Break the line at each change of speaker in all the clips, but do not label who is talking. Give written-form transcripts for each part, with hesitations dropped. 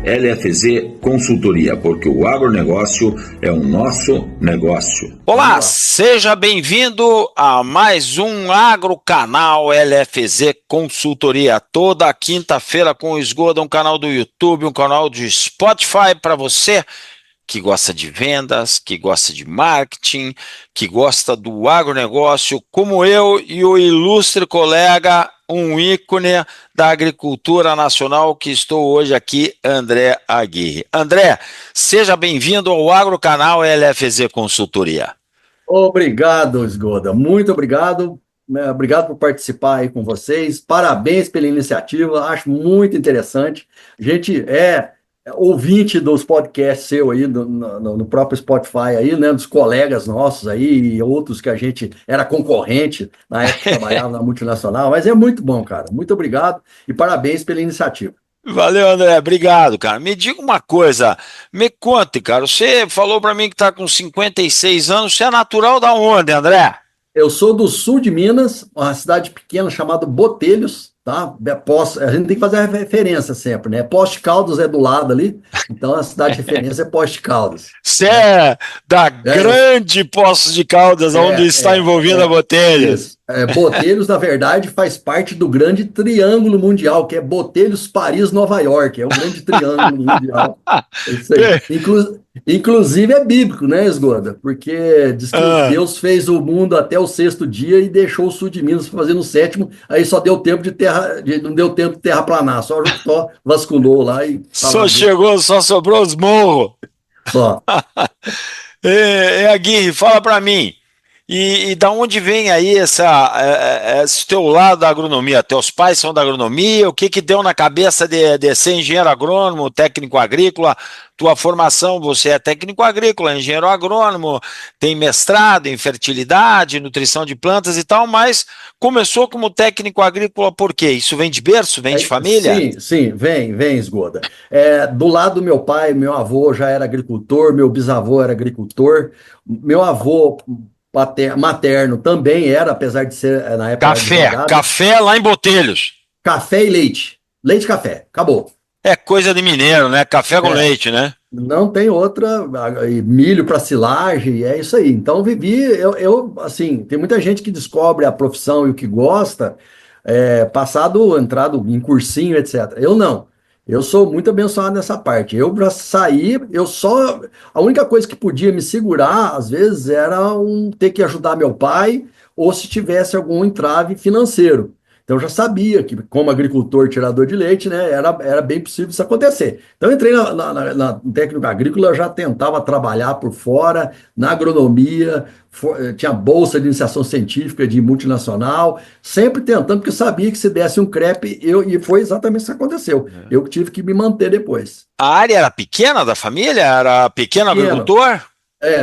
LFZ Consultoria, porque o agronegócio é o nosso negócio.
Olá, seja bem-vindo a mais um Agrocanal LFZ Consultoria. Toda quinta-feira com o Esgoda, um canal do YouTube, um canal de Spotify para você que gosta de vendas, que gosta de marketing, que gosta do agronegócio, como eu e o ilustre colega, um ícone da agricultura nacional que estou hoje aqui, André Aguirre. André, seja bem-vindo ao Agrocanal LFZ Consultoria.
Obrigado, Esgoda. Muito obrigado. Obrigado por participar aí com vocês. Parabéns pela iniciativa. Acho muito interessante. A gente é ouvinte dos podcasts seu aí, no próprio Spotify aí, né? Dos colegas nossos aí e outros que a gente era concorrente na época que trabalhava na multinacional. Mas é muito bom, cara. Muito obrigado e parabéns pela iniciativa.
Valeu, André. Obrigado, cara. Me diga uma coisa. Me conte, cara. Você falou para mim que está com 56 anos. Você é natural da onde, André?
Eu sou do sul de Minas, uma cidade pequena chamada Botelhos, tá? A gente tem que fazer a referência sempre, né? Poste Caldas é do lado ali, então a cidade de referência é Poste Caldas.
Você é da grande Poços de Caldas, onde está envolvida a Botelhos.
Isso. Botelhos, na verdade, faz parte do grande triângulo mundial, que é Botelhos, Paris, Nova York. É o grande triângulo mundial. É isso aí. Inclusive é bíblico, né, Esgoda? Porque diz que Deus fez o mundo até o sexto dia e deixou o sul de Minas fazer no sétimo, aí só deu tempo não deu tempo de terraplanar, só vasculhou lá e...
Só sobrou os morros.
Só.
Aguirre, fala para mim. E da onde vem aí esse teu lado da agronomia? Teus pais são da agronomia? O que deu na cabeça de ser engenheiro agrônomo, técnico agrícola? Tua formação, você é técnico agrícola, engenheiro agrônomo, tem mestrado em fertilidade, nutrição de plantas e tal, mas começou como técnico agrícola por quê? Isso vem de berço, vem de família?
Sim, vem, Esgoda. Do lado do meu pai, meu avô já era agricultor, meu bisavô era agricultor, meu avô materno também era, apesar de ser na época
café lá em Botelhos.
Café e leite. Leite e café. Acabou.
É coisa de mineiro, né? Café com leite, né?
Não tem outra. Milho para silagem, é isso aí. Então, assim, tem muita gente que descobre a profissão e o que gosta, entrado em cursinho, etc. Eu não. Eu sou muito abençoado nessa parte. Eu, para sair, a única coisa que podia me segurar, às vezes, era ter que ajudar meu pai, ou se tivesse algum entrave financeiro. Então, eu já sabia que, como agricultor, tirador de leite, né, era bem possível isso acontecer. Então, eu entrei no técnico agrícola, eu já tentava trabalhar por fora, na agronomia, tinha bolsa de iniciação científica de multinacional, sempre tentando, porque eu sabia que se desse um crepe, e foi exatamente isso que aconteceu. Eu tive que me manter depois.
A área era pequena da família? Era pequeno agricultor?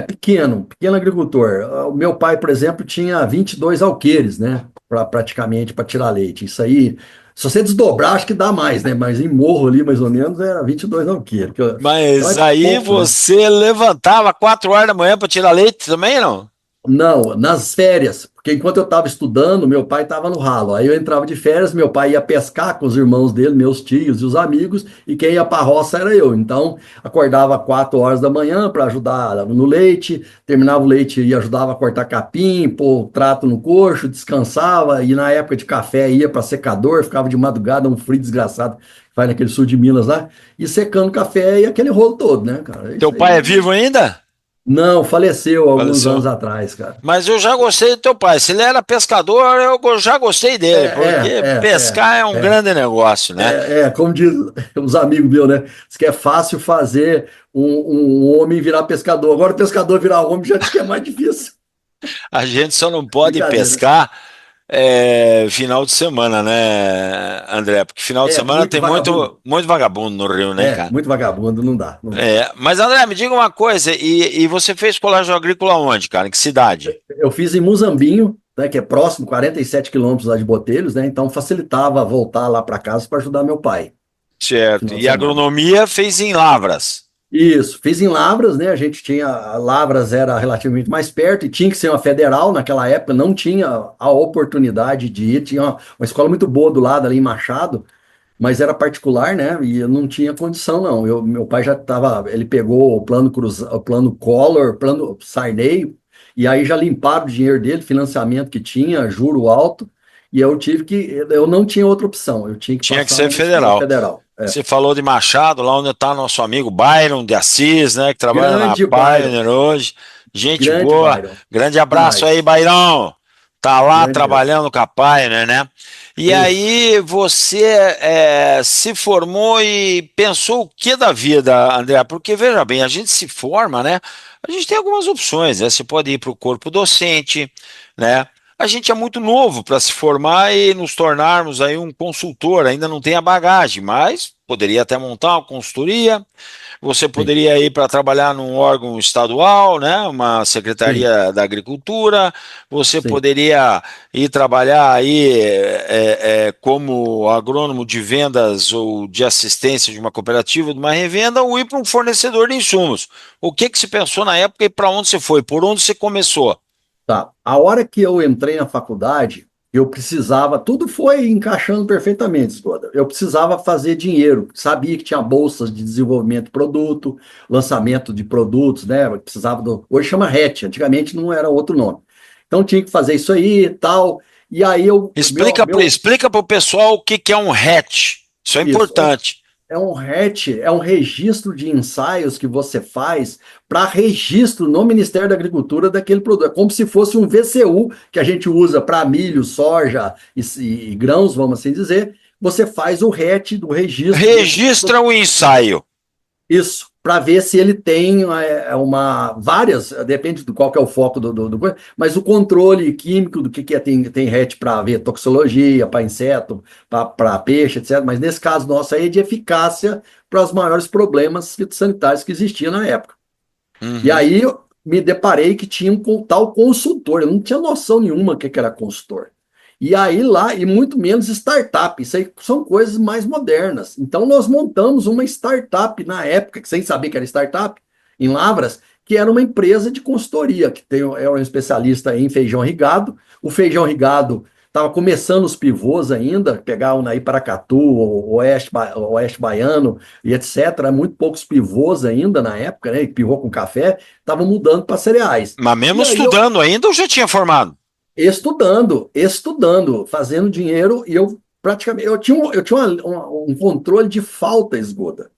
Pequeno agricultor. O meu pai, por exemplo, tinha 22 alqueires, né? Praticamente para tirar leite. Isso aí, se você desdobrar, acho que dá mais, né? Mas em morro ali, mais ou menos, era 22 alqueires.
Mas aí você levantava 4 horas da manhã para tirar leite também, não?
Não, nas férias, porque enquanto eu estava estudando, meu pai estava no ralo. Aí eu entrava de férias, meu pai ia pescar com os irmãos dele, meus tios e os amigos, e quem ia para a roça era eu. Então, acordava 4 horas da manhã para ajudar no leite, terminava o leite e ajudava a cortar capim, pôr o trato no coxo, descansava, e na época de café ia para secador, ficava de madrugada, um frio desgraçado que faz naquele sul de Minas lá, e secando café e aquele rolo todo, né, cara?
Teu pai é vivo ainda?
Não, faleceu alguns anos atrás, cara.
Mas eu já gostei do teu pai. Se ele era pescador, eu já gostei dele, porque pescar é um grande negócio, né?
Como diz os amigos meus, né? Diz que é fácil fazer um homem virar pescador. Agora o pescador virar homem já diz que é mais difícil.
A gente só não pode pescar final de semana, né, André? Porque final de semana tem muito vagabundo no Rio, né, cara?
Muito vagabundo, não dá.
Mas, André, me diga uma coisa, e você fez colégio agrícola onde, cara? Em que cidade?
Eu fiz em Muzambinho, né, que é próximo, 47 quilômetros lá de Botelhos, né? Então facilitava voltar lá para casa para ajudar meu pai.
Certo. E agronomia fez em Lavras?
Isso, fiz em Lavras, né? Lavras era relativamente mais perto e tinha que ser uma federal naquela época, não tinha a oportunidade de ir, tinha uma escola muito boa do lado ali em Machado, mas era particular, né? E eu não tinha condição, não. Meu pai já estava, ele pegou o plano o plano Collor, plano Sarney, e aí já limparam o dinheiro dele, financiamento que tinha, juro alto, e eu não tinha outra opção, eu tinha que
Tinha que
passar
ser
na escola
federal.
federal. É.
Você falou de Machado, lá onde está nosso amigo Byron de Assis, né? Que trabalha na
Grande Byron,
Pioneer hoje. Gente
grande
boa.
Byron,
Grande abraço aí,
demais.
Bayrão. Tá lá
Grande mesmo.
trabalhando com a Pioneer, né? E
Isso,
aí você se formou e pensou o que da vida, André? Porque veja bem, a gente se forma, né? A gente tem algumas opções, né? Você pode ir para o corpo docente, né? A gente é muito novo para se formar e nos tornarmos aí um consultor, ainda não tem a bagagem, mas poderia até montar uma consultoria, você
sim,
poderia ir para trabalhar num órgão estadual, né, uma
sim,
secretaria da agricultura, você
sim.
poderia ir trabalhar aí como agrônomo de vendas ou de assistência de uma cooperativa, de uma revenda, ou ir para um fornecedor de insumos. O que que se pensou na época e para onde você foi? Por onde você começou?
Tá. A hora que eu entrei na faculdade, eu precisava, tudo foi encaixando perfeitamente, Skoda. Eu precisava fazer dinheiro, sabia que tinha bolsas de desenvolvimento de produto, lançamento de produtos, né? Eu precisava hoje chama RET, antigamente não era outro nome. Então tinha que fazer isso aí e tal. E aí
Explica para o pessoal o que que é um hatch. Isso é
isso.
importante.
É um RET, é um registro de ensaios que você faz para registro no Ministério da Agricultura daquele produto. É como se fosse um VCU que a gente usa para milho, soja e grãos, vamos assim dizer. Você faz o RET do registro desse
Registra o ensaio.
isso, para ver se ele tem várias, depende do qual que é o foco coisa, mas o controle químico do que é, tem RET para ver toxicologia, para inseto, para peixe, etc. Mas nesse caso nosso aí é de eficácia para os maiores problemas fitossanitários que existiam na época. E
Uhum.
aí eu me deparei que tinha um tal consultor, eu não tinha noção nenhuma que era consultor. E aí lá, e muito menos startup, isso aí são coisas mais modernas. Então nós montamos uma startup na época, sem saber que era startup, em Lavras, que era uma empresa de consultoria, era um especialista em feijão irrigado. O feijão irrigado estava começando os pivôs ainda, pegar o Naí Paracatu, o Oeste Baiano e etc. Muito poucos pivôs ainda na época, né? Pivô com café, estavam mudando para cereais.
Mas mesmo
E aí eu
estudando ainda ou já tinha formado?
estudando, fazendo dinheiro, e eu praticamente eu tinha um controle de falta esgoda.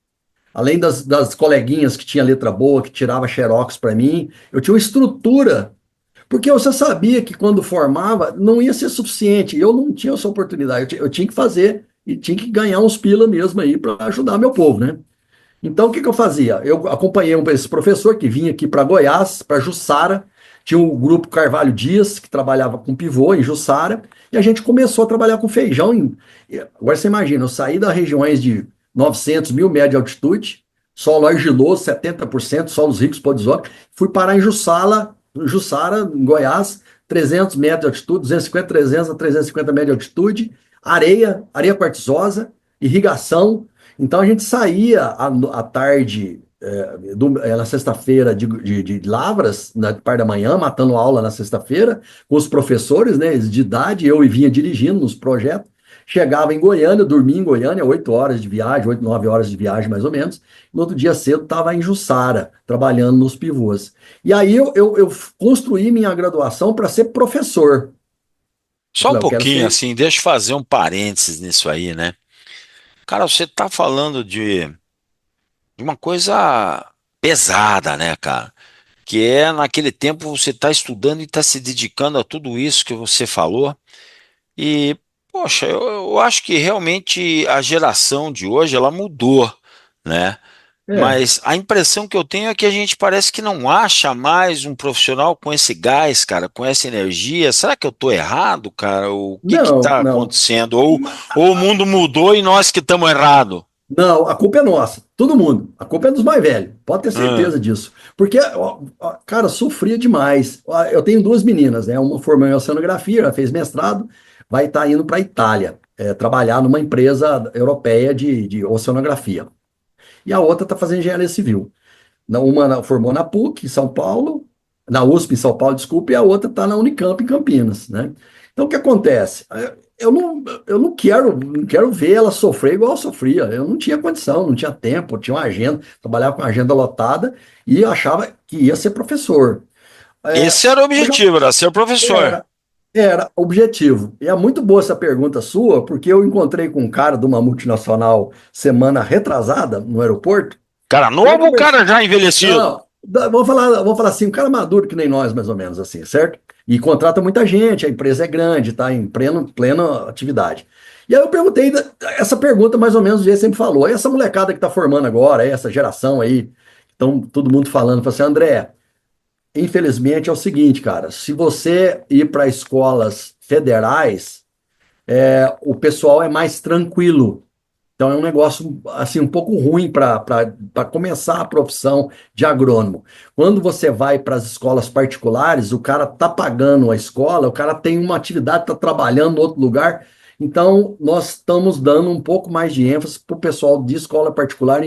Além das coleguinhas que tinha letra boa, que tirava xerox para mim, eu tinha uma estrutura, porque você sabia que quando formava não ia ser suficiente, eu não tinha essa oportunidade, eu tinha que fazer e tinha que ganhar uns pila mesmo aí para ajudar meu povo, né? Então, o que que eu fazia? Eu acompanhei esse professor que vinha aqui para Goiás, para Jussara. Tinha o grupo Carvalho Dias, que trabalhava com pivô em Jussara, e a gente começou a trabalhar com feijão. Agora você imagina, eu saí das regiões de 900 mil metros de altitude, solo argiloso, 70%, solos ricos, podizóicos, fui parar em Jussara, em Goiás, 300 metros de altitude, 250, 300 a 350 metros de altitude, areia quartzosa, irrigação. Então a gente saía à tarde, na sexta-feira de Lavras, na parte da manhã, matando aula na sexta-feira, com os professores, né, de idade, eu vinha dirigindo nos projetos. Chegava em Goiânia, dormia em Goiânia, 8 horas de viagem, 8, 9 horas de viagem mais ou menos. No outro dia cedo estava em Jussara, trabalhando nos pivôs. E aí eu construí minha graduação para ser professor. Eu
Só um
falei, eu quero
pouquinho
ser.
assim, deixa eu fazer um parênteses nisso aí, né? Cara, você tá falando de uma coisa pesada, né, cara? Que é naquele tempo você está estudando e está se dedicando a tudo isso que você falou. E, poxa, eu acho que realmente a geração de hoje ela mudou, né?
É,
Mas a impressão que eu tenho é que a gente parece que não acha mais um profissional com esse gás, cara, com essa energia. Será que eu estou errado, cara? O que que
não,
está
não.
acontecendo? Ou o mundo mudou e nós que estamos errados?
Não, a culpa é nossa, todo mundo. A culpa é dos mais velhos, pode ter certeza disso. Porque, ó, cara, sofria demais. Ó, eu tenho duas meninas, né? Uma formou em oceanografia, ela fez mestrado, vai estar indo para a Itália, trabalhar numa empresa europeia de oceanografia. E a outra está fazendo engenharia civil. Formou na PUC, em São Paulo, na USP, em São Paulo, desculpa, e a outra está na Unicamp, em Campinas, né? Então, o que acontece? eu não quero ver ela sofrer igual eu sofria. Eu não tinha condição, não tinha tempo, tinha uma agenda, trabalhava com a agenda lotada e eu achava que ia ser professor. É,
Esse era o
eu já
objetivo, era ser professor.
era, era objetivo. E é muito boa essa pergunta sua, porque eu encontrei com um cara de uma multinacional semana retrasada no aeroporto.
Cara
E eu
novo ou
conversei.
cara já envelhecido?
Não, vamos falar assim, um cara maduro que nem nós, mais ou menos, assim, certo? E contrata muita gente, a empresa é grande, está em plena atividade. E aí eu perguntei essa pergunta, mais ou menos, o Gê sempre falou. E essa molecada que está formando agora, essa geração aí, então todo mundo falando, falou assim, André, infelizmente é o seguinte, cara, se você ir para escolas federais, o pessoal é mais tranquilo. Então é um negócio assim um pouco ruim para começar a profissão de agrônomo. Quando você vai para as escolas particulares, o cara tá pagando a escola, o cara tem uma atividade, está trabalhando em outro lugar. Então nós estamos dando um pouco mais de ênfase para o pessoal de escola particular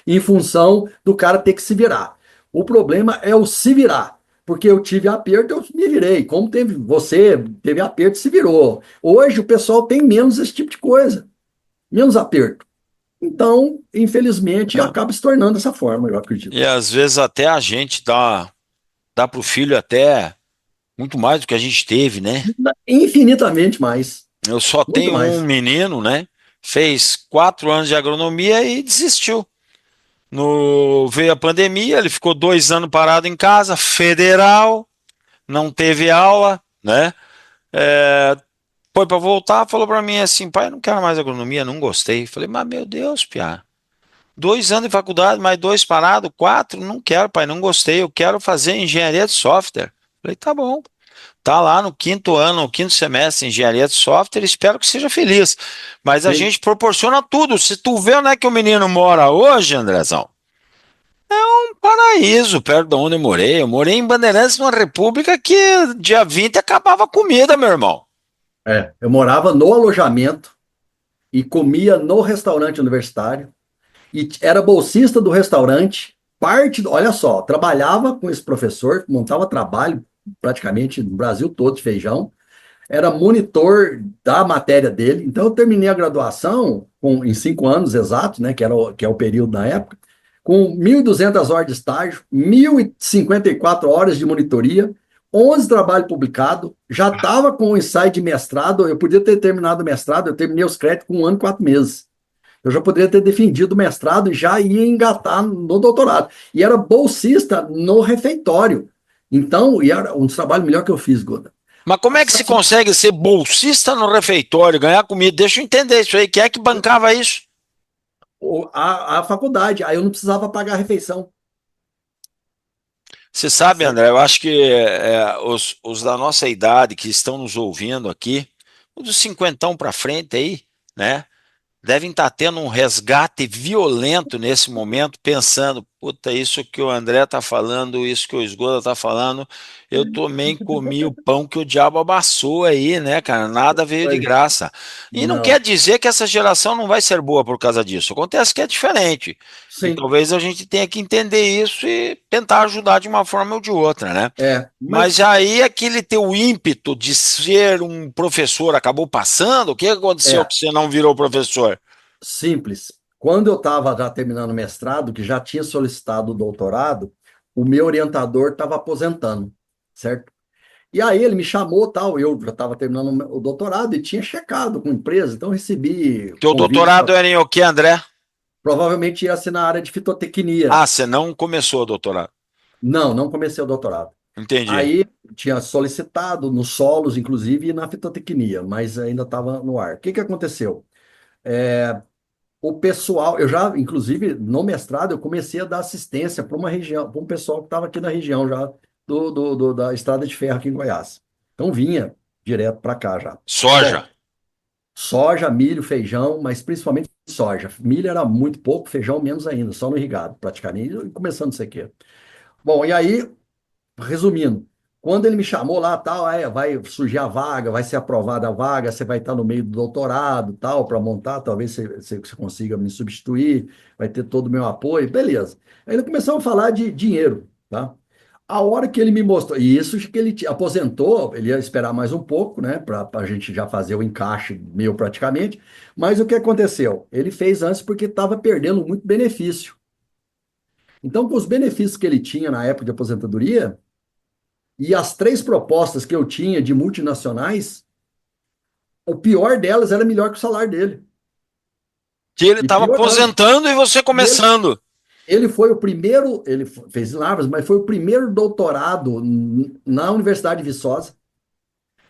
em função do cara ter que se virar. O problema é o se virar. Porque eu tive aperto, eu me virei. Como você teve aperto, se virou. Hoje o pessoal tem menos esse tipo de coisa, menos aperto. Então, infelizmente,
É.
acaba se tornando dessa forma, eu acredito.
E às vezes até a gente dá para o filho até muito mais do que a gente teve, né?
Infinitamente mais,
Eu só
muito
tenho um
mais.
menino, né? Fez 4 anos de agronomia e desistiu. Veio a pandemia, ele ficou 2 anos parado em casa, federal, não teve aula, né? É, foi para voltar, falou para mim assim, pai, eu não quero mais agronomia, não gostei. Falei, mas meu Deus, piá, 2 anos de faculdade, mais dois parado, 4, não quero, pai, não gostei, eu quero fazer engenharia de software. Falei, tá bom. Tá lá no quinto ano, no quinto semestre, engenharia de software, espero que seja feliz. Mas a
Sim,
gente proporciona tudo. Se tu vê onde é que o menino mora hoje, Andrezão, paraíso, perto de onde eu morei. Eu morei em Bandeirantes, numa república que dia 20 acabava a comida, meu irmão.
eu morava no alojamento e comia no restaurante universitário e era bolsista do restaurante. Olha só, trabalhava com esse professor, montava trabalho praticamente no Brasil todo de feijão, era monitor da matéria dele. Então, eu terminei a graduação em 5 anos exatos, né, que é o período na época, com 1.200 horas de estágio, 1.054 horas de monitoria, 11 trabalhos publicados, já estava com o ensaio de mestrado, eu podia ter terminado o mestrado, eu terminei os créditos com 1 ano e 4 meses. Eu já poderia ter defendido o mestrado e já ia engatar no doutorado. E era bolsista no refeitório. Então, e era um dos trabalhos melhor que eu fiz, Goda.
Mas como é que se consegue ser bolsista no refeitório, ganhar comida? Deixa eu entender isso aí. Quem é que bancava isso?
A faculdade, aí eu não precisava pagar a refeição.
Você sabe,
Certo?
André, eu acho que os da nossa idade que estão nos ouvindo aqui, os dos cinquentão para frente aí, né? Devem estar tendo um resgate violento nesse momento, pensando, puta, isso que o André está falando, isso que o Esgoda está falando, eu também comi o pão que o diabo amassou aí, né, cara? Nada veio de
Pois,
graça. E não quer
não.
dizer que essa geração não vai ser boa por causa disso. Acontece que é diferente. E
Sim,
talvez a gente tenha que entender isso e tentar ajudar de uma forma ou de outra, né? Mas
mas
aí aquele teu ímpeto de ser um professor acabou passando? O que aconteceu
é
que você não virou professor?
simples. Quando eu estava já terminando o mestrado, que já tinha solicitado o doutorado, o meu orientador estava aposentando, certo? E aí ele me chamou, tal, eu já estava terminando o doutorado e tinha checado com a empresa, então eu recebi
Teu
convite
doutorado era em o quê, André?
provavelmente ia ser na área de fitotecnia.
Ah, você não começou o doutorado.
Não, não comecei o doutorado.
Entendi.
Aí tinha solicitado nos solos, inclusive, e na fitotecnia, mas ainda estava no ar. O que que aconteceu? O pessoal, eu já, inclusive, no mestrado, eu comecei a dar assistência para uma região, para um pessoal que estava aqui na região já da Estrada de Ferro aqui em Goiás. Então vinha direto para cá já.
Soja.
Bom, soja, milho, feijão, mas principalmente soja. Milho era muito pouco, feijão menos ainda, só no irrigado, praticamente, e começando isso aqui. Bom, e aí resumindo, quando ele me chamou lá, tal, vai surgir a vaga, vai ser aprovada a vaga, você vai estar no meio do doutorado, tal, para montar, talvez você consiga me substituir, vai ter todo o meu apoio, beleza. Aí ele começou a falar de dinheiro, tá? A hora que ele me mostrou, e isso que ele aposentou, ele ia esperar mais um pouco, né, para a gente já fazer o encaixe meu praticamente. Mas o que aconteceu? Ele fez antes porque estava perdendo muito benefício. Então, com os benefícios que ele tinha na época de aposentadoria, e as três propostas que eu tinha de multinacionais, o pior delas era melhor que o salário dele.
Que ele
E
estava
piorando.
aposentando e você
E
começando.
ele foi o primeiro, ele fez em Lavras, mas foi o primeiro doutorado na Universidade de Viçosa.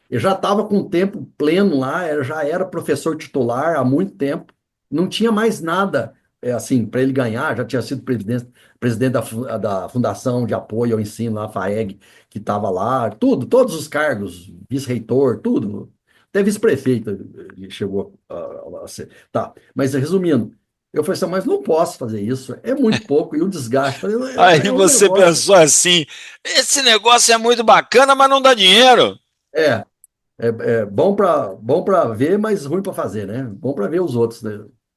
Eu já estava com tempo pleno lá, já era professor titular há muito tempo, não tinha mais nada assim para ele ganhar. Já tinha sido presidente da Fundação de Apoio ao Ensino, a FAEG, que estava lá, tudo, todos os cargos, vice-reitor, tudo. Até vice-prefeito ele chegou a ser. Tá, mas resumindo, eu falei assim, mas não posso fazer isso, é muito pouco, e o desgaste. Falei,
Aí
é um
você
negócio.
pensou assim: esse negócio é muito bacana, mas não dá dinheiro.
É, é bom para ver, mas ruim para fazer, né? Bom para ver os outros, né?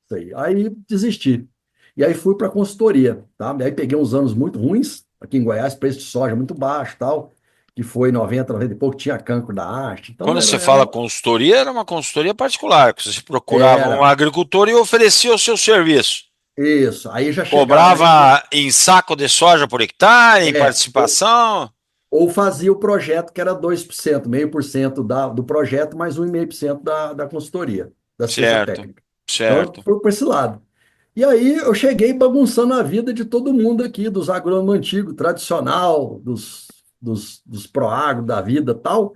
Isso aí. Aí desisti. E aí fui para consultoria, tá? Aí peguei uns anos muito ruins, aqui em Goiás, preço de soja muito baixo, tal, que foi 90 e pouco, tinha cancro da haste. Então
Quando você fala consultoria, era uma consultoria particular, que você procurava um
era
agricultor e oferecia o seu serviço.
isso. Aí já chegava na
Cobrava em saco de soja por hectare, em
é,
participação.
ou fazia o projeto que era 2%, 0,5% do projeto, mais 1,5% da consultoria, da assistência
Certo,
técnica. Então, eu
certo.
fui por esse lado. E aí eu cheguei bagunçando a vida de todo mundo aqui, dos agrônomos antigos, tradicional, dos pró-agro da vida e tal.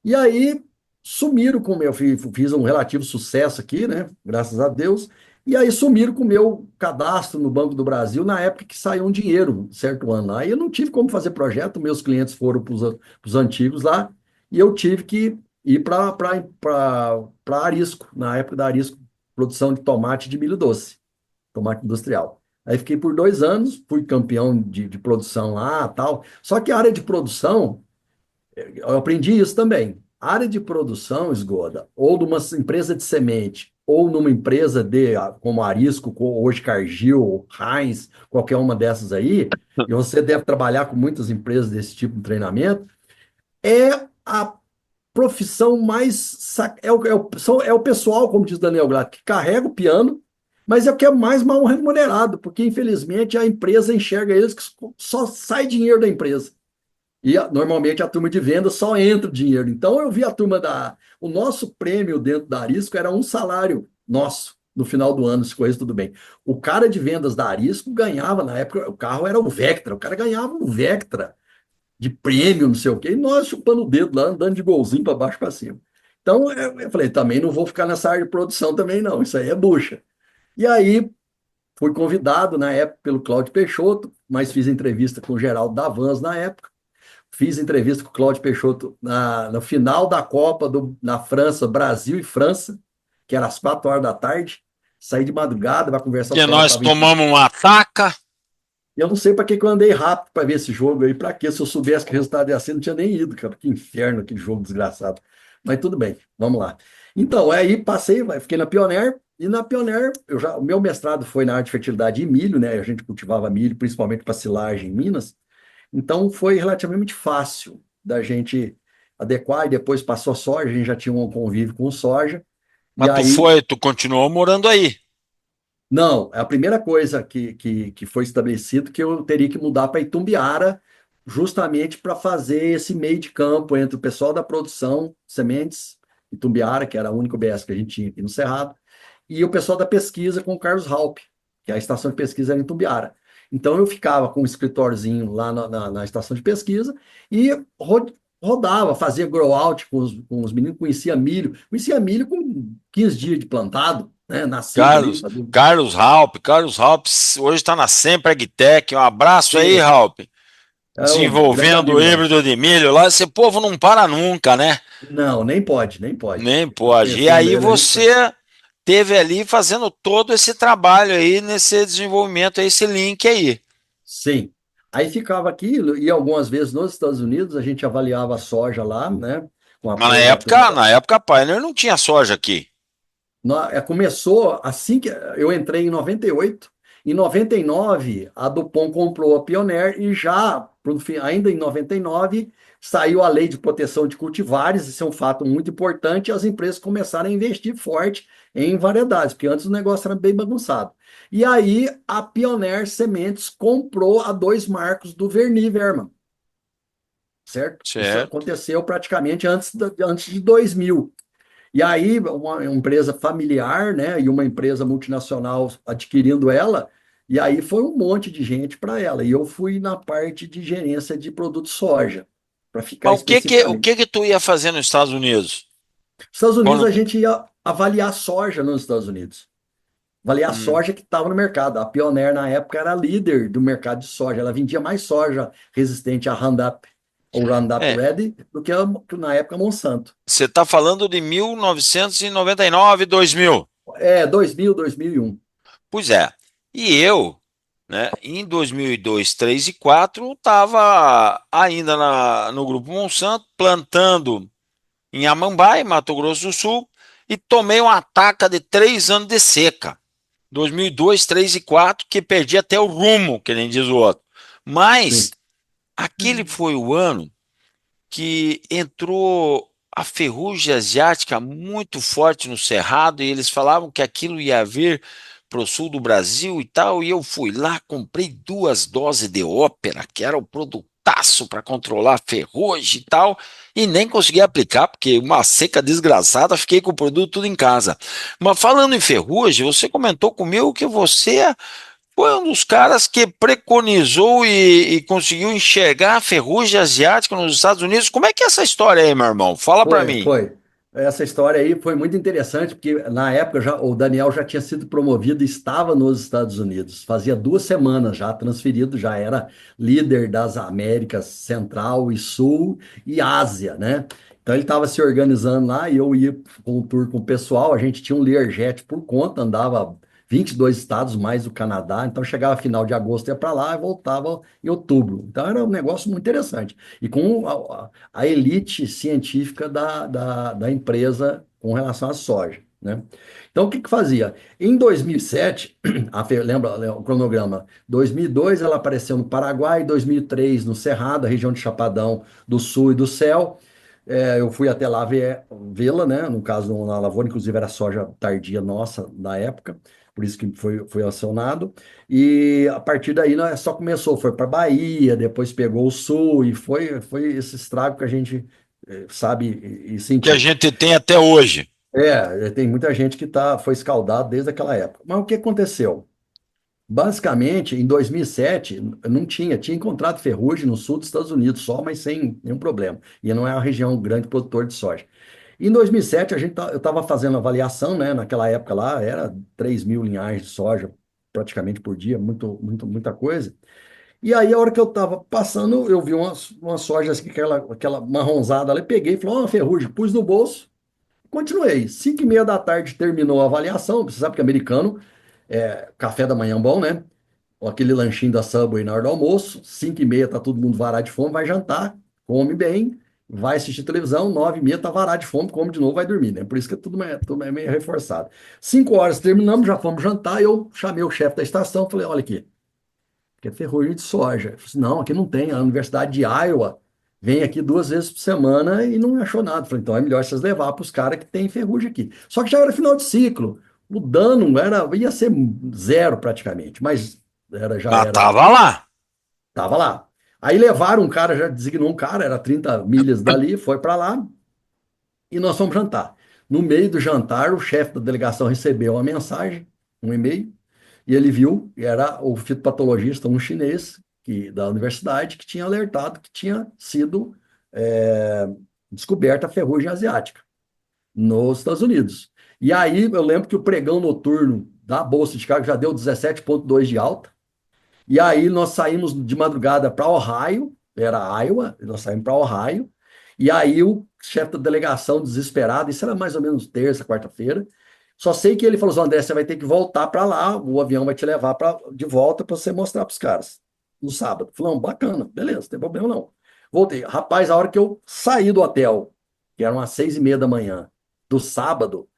E aí sumiram com o meu, fiz um relativo sucesso aqui, né? Graças a Deus. E aí sumiram com o meu cadastro no Banco do Brasil na época que saiu um dinheiro, certo ano. Aí eu não tive como fazer projeto, meus clientes foram para os antigos lá, e eu tive que ir para Arisco, na época da Arisco, produção de tomate e de milho doce, tomate industrial. Aí fiquei por 2 anos, fui campeão de produção lá, tal. Só que a área de produção eu aprendi isso também. A área de produção, Esgoda, ou de uma empresa de semente, ou numa empresa como Arisco, hoje Cargill, Heinz, qualquer uma dessas aí, e você deve trabalhar com muitas empresas desse tipo de treinamento, é a profissão mais. É o pessoal, como diz Daniel Glatt, que carrega o piano, mas é o que é mais mal remunerado, porque infelizmente a empresa enxerga eles que só sai dinheiro da empresa. E normalmente a turma de venda só entra o dinheiro. Então eu vi a turma da. O nosso prêmio dentro da Arisco era um salário nosso no final do ano, se coisa tudo bem. O cara de vendas da Arisco ganhava, na época, o carro era o Vectra, o cara ganhava um Vectra de prêmio, não sei o quê, e nós chupando o dedo lá, andando de golzinho para baixo para cima. Então eu falei, também não vou ficar nessa área de produção também, não. Isso aí é bucha. E aí fui convidado na época pelo Cláudio Peixoto, mas fiz entrevista com o Geraldo Davans na época. Fiz entrevista com o Cláudio Peixoto no final da Copa na França, Brasil e França, que era às 4 horas da tarde. Saí de madrugada para conversar, os
Que
caras
nós
estavam em.
tomamos uma taca.
Eu não sei para que eu andei rápido para ver esse jogo aí, para quê? Se eu soubesse que o resultado ia ser, não tinha nem ido, cara. Que inferno, aquele jogo desgraçado. Mas tudo bem, vamos lá. Então, aí passei, fiquei na Pioneer, e na Pioneer, o meu mestrado foi na área de fertilidade e milho, né? A gente cultivava milho, principalmente para silagem em Minas. Então foi relativamente fácil da gente adequar, e depois passou a soja, a gente já tinha um convívio com soja, e
Mas
aí,
tu continuou morando aí.
não, a primeira coisa que foi estabelecido que eu teria que mudar para Itumbiara, justamente para fazer esse meio de campo entre o pessoal da produção, sementes, Itumbiara, que era a única UBS que a gente tinha aqui no Cerrado, e o pessoal da pesquisa com o Carlos Halpe, que a estação de pesquisa era em Itumbiara. Então eu ficava com um escritóriozinho lá na estação de pesquisa e rodava, fazia grow out com os meninos, conhecia milho com 15 dias de plantado, né? Nascido ali,
Carlos,
fazia.
Carlos Raup, hoje está na Sempre AgTech. Um abraço aí,
Isso,
Raup.
é um grande
Desenvolvendo o
amigo nosso.
híbrido de milho lá. Esse povo não para nunca, né?
Não, nem pode, nem pode.
Nem
Eu
pode. E
conhecendo
aí
ele, a gente
você teve ali fazendo todo esse trabalho aí, nesse desenvolvimento, esse link aí.
sim. Aí ficava aqui, e algumas vezes nos Estados Unidos a gente avaliava a soja lá, né? Com
Mas na
apoio da turma.
época, na época, a Pioneer não tinha soja aqui.
Começou assim que eu entrei em 98. Em 99, a Dupont comprou a Pioneer e já ainda em 99, saiu a Lei de Proteção de Cultivares, isso é um fato muito importante, e as empresas começaram a investir forte em variedades, porque antes o negócio era bem bagunçado. E aí a Pioneer Sementes comprou a 2 Marcos do Verni Verman, certo? Isso
certo.
aconteceu praticamente antes de 2000. E aí, uma empresa familiar, né, e uma empresa multinacional adquirindo ela, e aí foi um monte de gente para ela. E eu fui na parte de gerência de produto soja, para ficar
Mas o
especificamente.
que que tu ia fazer nos Estados Unidos?
Nos Estados Unidos,
Quando...
a gente ia avaliar soja nos Estados Unidos. Avaliar a
Hum,
soja que estava no mercado. A Pioneer, na época, era líder do mercado de soja. Ela vendia mais soja resistente a Roundup, ou Roundup
é,
Ready, do que na época a Monsanto.
você está falando de 1999, 2000.
2000, 2001.
Pois é. E eu, né, em 2002, 3 e 4, estava ainda no Grupo Monsanto, plantando em Amambai, Mato Grosso do Sul, e tomei uma ataca de 3 anos de seca. 2002, 3 e 4, que perdi até o rumo, que nem diz o outro. Mas
Sim.
aquele foi o ano que entrou a ferrugem asiática muito forte no Cerrado e eles falavam que aquilo ia vir para o sul do Brasil e tal. E eu fui lá, comprei 2 doses de ópera, que era o produtaço para controlar a ferrugem e tal, e nem consegui aplicar, porque uma seca desgraçada, fiquei com o produto tudo em casa. Mas falando em ferrugem, você comentou comigo que você foi um dos caras que preconizou e conseguiu enxergar a ferrugem asiática nos Estados Unidos. Como é que é essa história aí, meu irmão? Fala pra
Foi,
mim.
foi. Essa história aí foi muito interessante, porque na época o Daniel já tinha sido promovido e estava nos Estados Unidos. Fazia 2 semanas já transferido, já era líder das Américas Central e Sul e Ásia, né? Então ele estava se organizando lá e eu ia com um tour com o pessoal. A gente tinha um Learjet por conta, andava 22 estados mais o Canadá. Então chegava final de agosto, ia para lá e voltava em outubro. Então era um negócio muito interessante. E com a elite científica da empresa com relação à soja, né? Então, o que que fazia? Em 2007, lembra o cronograma? 2002 ela apareceu no Paraguai, 2003 no Cerrado, a região de Chapadão do Sul e do Céu. Eu fui até lá vê-la, né? No caso, na lavoura, inclusive era soja tardia nossa da época, por isso que foi acionado. E a partir daí, né, só começou, foi para Bahia, depois pegou o Sul, e foi esse estrago que a gente sabe e
Que a
sentiu.
gente tem até hoje.
Tem muita gente que foi escaldado desde aquela época. Mas o que aconteceu? Basicamente, em 2007, não tinha encontrado ferrugem no sul dos Estados Unidos só, mas sem nenhum problema. E não é uma região grande produtor de soja. Em 2007, eu estava fazendo avaliação, né? Naquela época lá, era 3.000 linhares de soja praticamente por dia, muita coisa. E aí, a hora que eu estava passando, eu vi uma soja, assim, aquela marronzada ali, peguei e falei, ó, ferrugem, pus no bolso, continuei. 5:30 da tarde terminou a avaliação, você sabe que americano, café da manhã bom, né? Aquele lanchinho da Subway na hora do almoço, 5:30 tá todo mundo varado de fome, vai jantar, come bem, vai assistir televisão, 9:30 tá varado de fome, come de novo, vai dormir, né? Por isso que tudo é meio reforçado. 5 horas terminamos, já fomos jantar, eu chamei o chefe da estação, falei, olha aqui, que é ferrugem de soja. Ele falou assim, não, aqui não tem. A Universidade de Iowa vem aqui 2 vezes por semana e não achou nada. Eu falei, então é melhor vocês levar para os caras que tem ferrugem aqui. Só que já era final de ciclo. O dano ia ser zero praticamente, mas já
Mas
era,
tava lá.
tava lá. Aí levaram um cara, já designou um cara, era 30 milhas dali, foi para lá e nós fomos jantar. No meio do jantar, o chefe da delegação recebeu uma mensagem, um e-mail, e ele viu, e era o fitopatologista, um chinês da universidade, que tinha alertado que tinha sido é, descoberta a ferrugem asiática nos Estados Unidos. E aí eu lembro que o pregão noturno da Bolsa de Chicago já deu 17,2 de alta. E aí nós saímos de madrugada para Ohio, era Iowa, nós saímos para Ohio. E aí o chefe da delegação, desesperado, isso era mais ou menos terça, quarta-feira. Só sei que ele falou assim, André, você vai ter que voltar para lá, o avião vai te levar de volta para você mostrar para os caras no sábado. Falei, bacana, beleza, não tem problema não. Voltei. Rapaz, a hora que eu saí do hotel, que eram umas 6:30 da manhã, do sábado,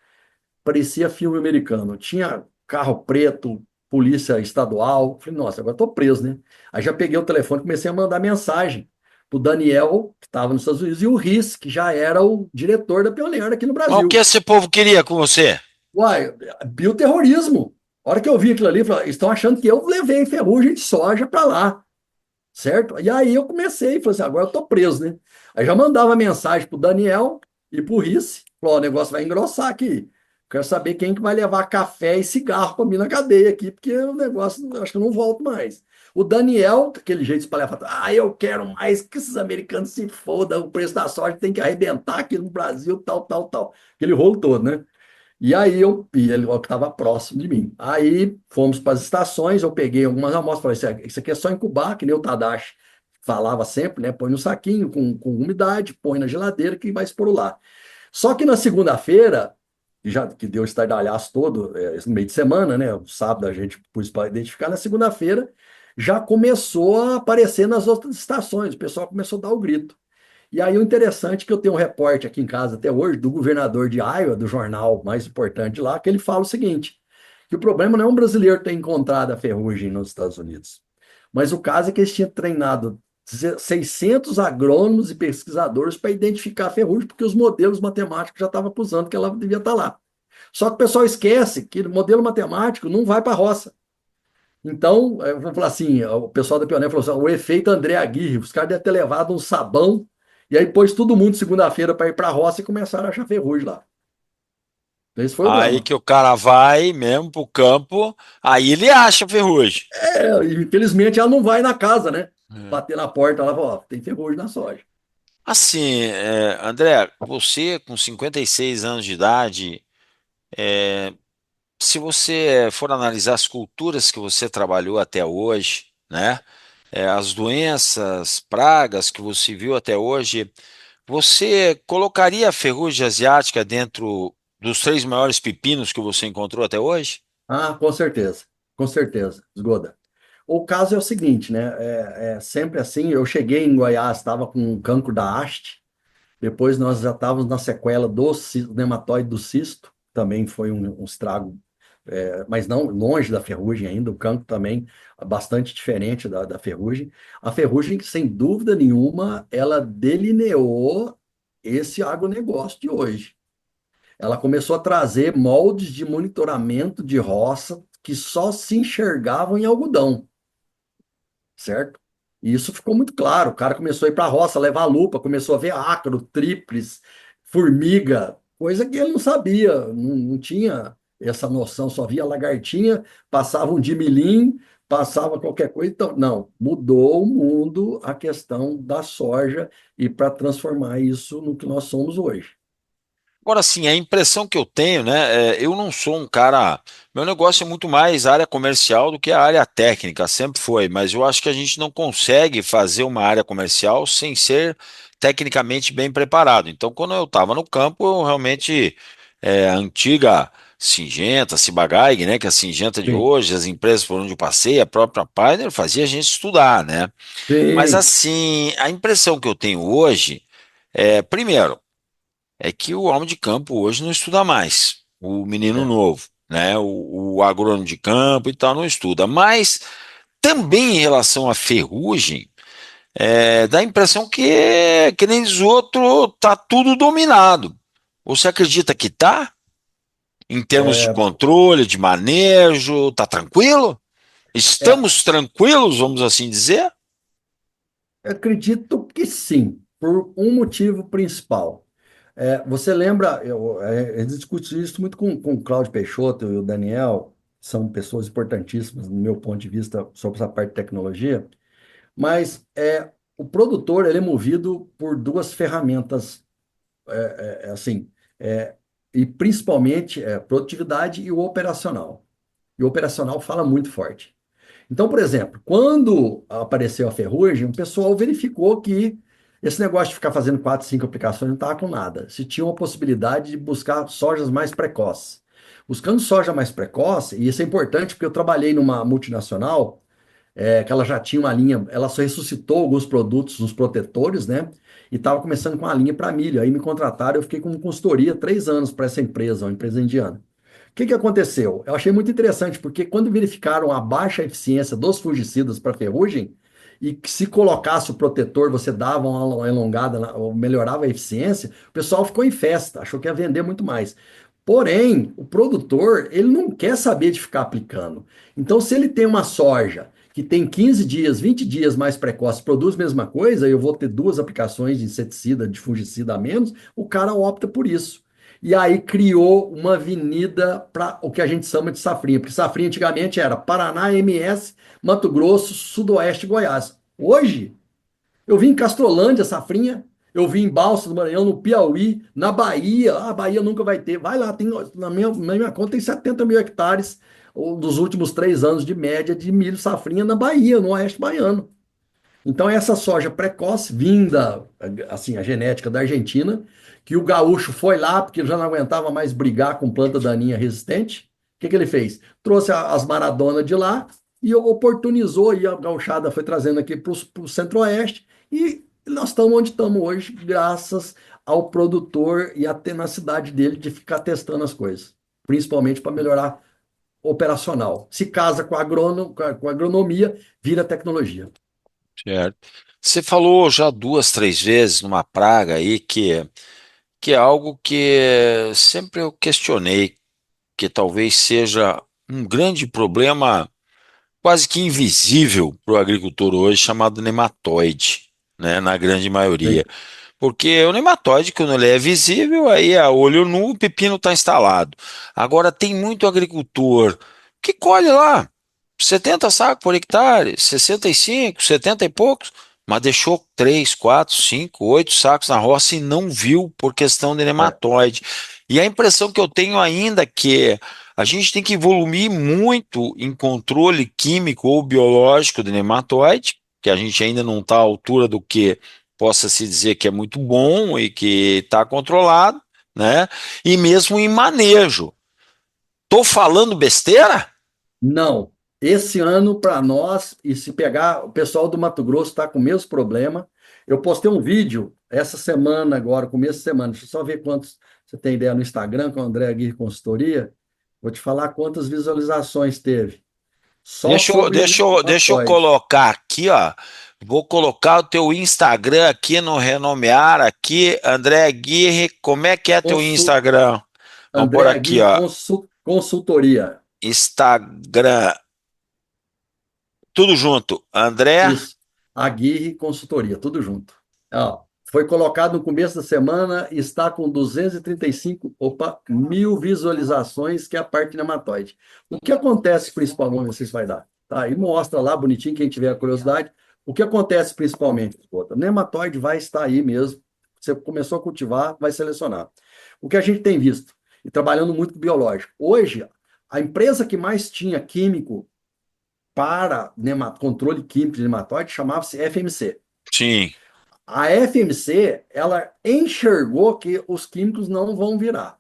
parecia filme americano. Tinha carro preto, polícia estadual. Falei, nossa, agora estou preso, né? Aí já peguei o telefone e comecei a mandar mensagem pro Daniel, que estava nos Estados Unidos, e o Riz, que já era o diretor da Pioneer aqui no
Mas o que
Brasil.
esse povo queria com você?
Uai, bioterrorismo. A hora que eu vi aquilo ali, eu falei, estão achando que eu levei ferrugem de soja para lá, certo? E aí eu comecei, falei assim, agora eu tô preso, né? Aí já mandava mensagem pro Daniel e pro Rice, falou, ó, o negócio vai engrossar aqui. Quero saber quem que vai levar café e cigarro para mim na cadeia aqui, porque o negócio, acho que eu não volto mais. O Daniel, aquele jeito espalhafatoso, eu quero mais que esses americanos se fodam, o preço da soja tem que arrebentar aqui no Brasil, tal, tal, tal. Aquele rolo todo, né? E ele estava próximo de mim. Aí fomos para as estações, eu peguei algumas amostras, falei, isso aqui é só incubar, que nem o Tadashi falava sempre, né? Põe no saquinho com umidade, põe na geladeira que vai expor lá. Só que na segunda-feira, já que deu o estardalhaço todo, no meio de semana, né? O sábado a gente pôs para identificar, na segunda-feira já começou a aparecer nas outras estações, o pessoal começou a dar o grito. E aí o interessante é que eu tenho um repórter aqui em casa até hoje, do governador de Iowa, do jornal mais importante lá, que ele fala o seguinte, que o problema não é um brasileiro ter encontrado a ferrugem nos Estados Unidos, mas o caso é que eles tinham treinado 600 agrônomos e pesquisadores para identificar a ferrugem, porque os modelos matemáticos já estavam acusando que ela devia estar lá. Só que o pessoal esquece que o modelo matemático não vai para a roça. Então, vamos falar assim, o pessoal da Pioneer falou assim, o efeito André Aguirre, os caras devem ter levado um sabão, e aí pôs todo mundo segunda-feira para ir para a roça e começaram a achar ferrugem lá. Então, esse foi o
Aí
drama.
que o cara vai mesmo pro campo, aí ele acha ferrugem.
E, infelizmente ela não vai na casa, né?
É.
Bater na porta lá, ó, tem ferrugem na soja.
Assim, André, você com 56 anos de idade, se você for analisar as culturas que você trabalhou até hoje, né? As doenças, pragas que você viu até hoje, você colocaria a ferrugem asiática dentro dos três maiores pepinos que você encontrou até hoje?
Ah, com certeza, Esgoda. O caso é o seguinte, né? É sempre assim. Eu cheguei em Goiás, estava com um cancro da haste. Depois nós já estávamos na sequela do nematóide do cisto. Também foi um estrago, mas não longe da ferrugem ainda. O cancro também bastante diferente da ferrugem. A ferrugem, sem dúvida nenhuma, ela delineou esse agronegócio de hoje. Ela começou a trazer moldes de monitoramento de roça que só se enxergavam em algodão, certo? E isso ficou muito claro. O cara começou a ir para a roça, levar a lupa, começou a ver ácaro, tríplice, formiga, coisa que ele não sabia, não tinha essa noção, só via lagartinha, passava um dimilim, passava qualquer coisa. Então, não, mudou o mundo a questão da soja e para transformar isso no que nós somos hoje.
Agora, sim, a impressão que eu tenho, né, eu não sou um cara. Meu negócio é muito mais área comercial do que a área técnica, sempre foi, mas eu acho que a gente não consegue fazer uma área comercial sem ser tecnicamente bem preparado. Então, quando eu estava no campo, eu realmente, a antiga Singenta, Ciba-Geigy, né, que é a Singenta de
Sim,
hoje, as empresas por onde eu passei, a própria Pioneer fazia a gente estudar, né? Mas,
sim,
assim, a impressão que eu tenho hoje primeiro, é que o homem de campo hoje não estuda mais, o menino
é,
novo, né? O agrônomo de campo e tal não estuda. Mas também em relação à ferrugem, dá a impressão que nem diz outro, tá tudo dominado. Você acredita que tá? Em termos de
é,
controle, de manejo, tá tranquilo?
é,
Estamos tranquilos, vamos assim dizer?
acredito que sim, por um motivo principal. Você lembra, eu discuti isso muito com o Cláudio Peixoto e o Daniel, são pessoas importantíssimas no meu ponto de vista sobre essa parte de tecnologia, mas o produtor ele é movido por duas ferramentas, assim, é, e principalmente produtividade e o operacional. E o operacional fala muito forte. Então, por exemplo, quando apareceu a ferrugem, o pessoal verificou que esse negócio de ficar fazendo quatro, cinco aplicações não estava com nada. Se tinha uma possibilidade de buscar sojas mais precoces. Buscando soja mais precoce, e isso é importante porque eu trabalhei numa multinacional, que ela já tinha uma linha, ela só ressuscitou alguns produtos, os protetores, né? E estava começando com a linha para milho. Aí me contrataram, eu fiquei com consultoria 3 anos para essa empresa, uma empresa indiana. que aconteceu? Eu achei muito interessante, porque quando verificaram a baixa eficiência dos fungicidas para ferrugem, e que se colocasse o protetor, você dava uma elongada, ou melhorava a eficiência, o pessoal ficou em festa, achou que ia vender muito mais. Porém, o produtor, ele não quer saber de ficar aplicando. Então, se ele tem uma soja que tem 15 dias, 20 dias mais precoce, produz a mesma coisa, eu vou ter duas aplicações de inseticida, de fungicida a menos, o cara opta por isso. E aí criou uma avenida para o que a gente chama de safrinha, porque safrinha antigamente era Paraná, MS, Mato Grosso, Sudoeste e Goiás. Hoje, eu vi em Castrolândia, Safrinha. Eu vi em Balsas do Maranhão, no Piauí, na Bahia. A Bahia nunca vai ter. Vai lá, tem, na minha conta tem 70 mil hectares dos últimos 3 anos de média de milho safrinha na Bahia, no Oeste Baiano. Então, essa soja precoce, vinda, assim, a genética da Argentina, que o gaúcho foi lá, porque já não aguentava mais brigar com planta daninha resistente. O que ele fez? Trouxe as Maradona de lá e oportunizou, e a gauchada foi trazendo aqui para o Centro-Oeste, e nós estamos onde estamos hoje, graças ao produtor e à tenacidade dele de ficar testando as coisas, principalmente para melhorar operacional. Se casa com a agronomia, vira tecnologia.
Certo. Você falou já duas, três vezes numa praga aí que é algo que sempre eu questionei, que talvez seja um grande problema quase que invisível para o agricultor hoje, chamado nematóide, né, na grande maioria.
Sim.
Porque o nematóide, quando ele é visível, aí a olho nu, o pepino está instalado. Agora, tem muito agricultor que colhe lá 70 sacos por hectare, 65, 70 e poucos, mas deixou 3, 4, 5, 8 sacos na roça e não viu por questão de
É.
nematóide. E a impressão que eu tenho ainda que a gente tem que evoluir muito em controle químico ou biológico de nematóide, que a gente ainda não está à altura do que possa se dizer que é muito bom e que está controlado, né? E mesmo em manejo. Tô falando besteira?
Não. Esse ano, para nós, e se pegar, o pessoal do Mato Grosso está com o mesmo problema. Eu postei um vídeo essa semana, agora, começo de semana. Deixa eu só ver quantos você tem ideia no Instagram, com o André Aguirre Consultoria. Vou te falar quantas visualizações teve. Só
Deixa eu,
sobre
deixa eu, deixa eu
nematóide.
colocar aqui, ó. Vou colocar o teu Instagram aqui no Renomear aqui, André Aguirre. Como é que é teu
Consul...
Instagram? Vamos por
André
aqui,
Aguirre
ó.
Consultoria.
Instagram, tudo junto. André,
Isso. Aguirre Consultoria, tudo junto. Ó, foi colocado no começo da semana e está com 235, mil visualizações, que é a parte nematóide. O que acontece principalmente, vocês vai dar, tá? E mostra lá bonitinho, quem tiver curiosidade, o que acontece principalmente, o nematóide vai estar aí mesmo. Você começou a cultivar, vai selecionar. O que a gente tem visto, e trabalhando muito com biológico. Hoje, a empresa que mais tinha químico para controle químico de nematóide chamava-se FMC.
sim.
A FMC, ela enxergou que os químicos não vão virar.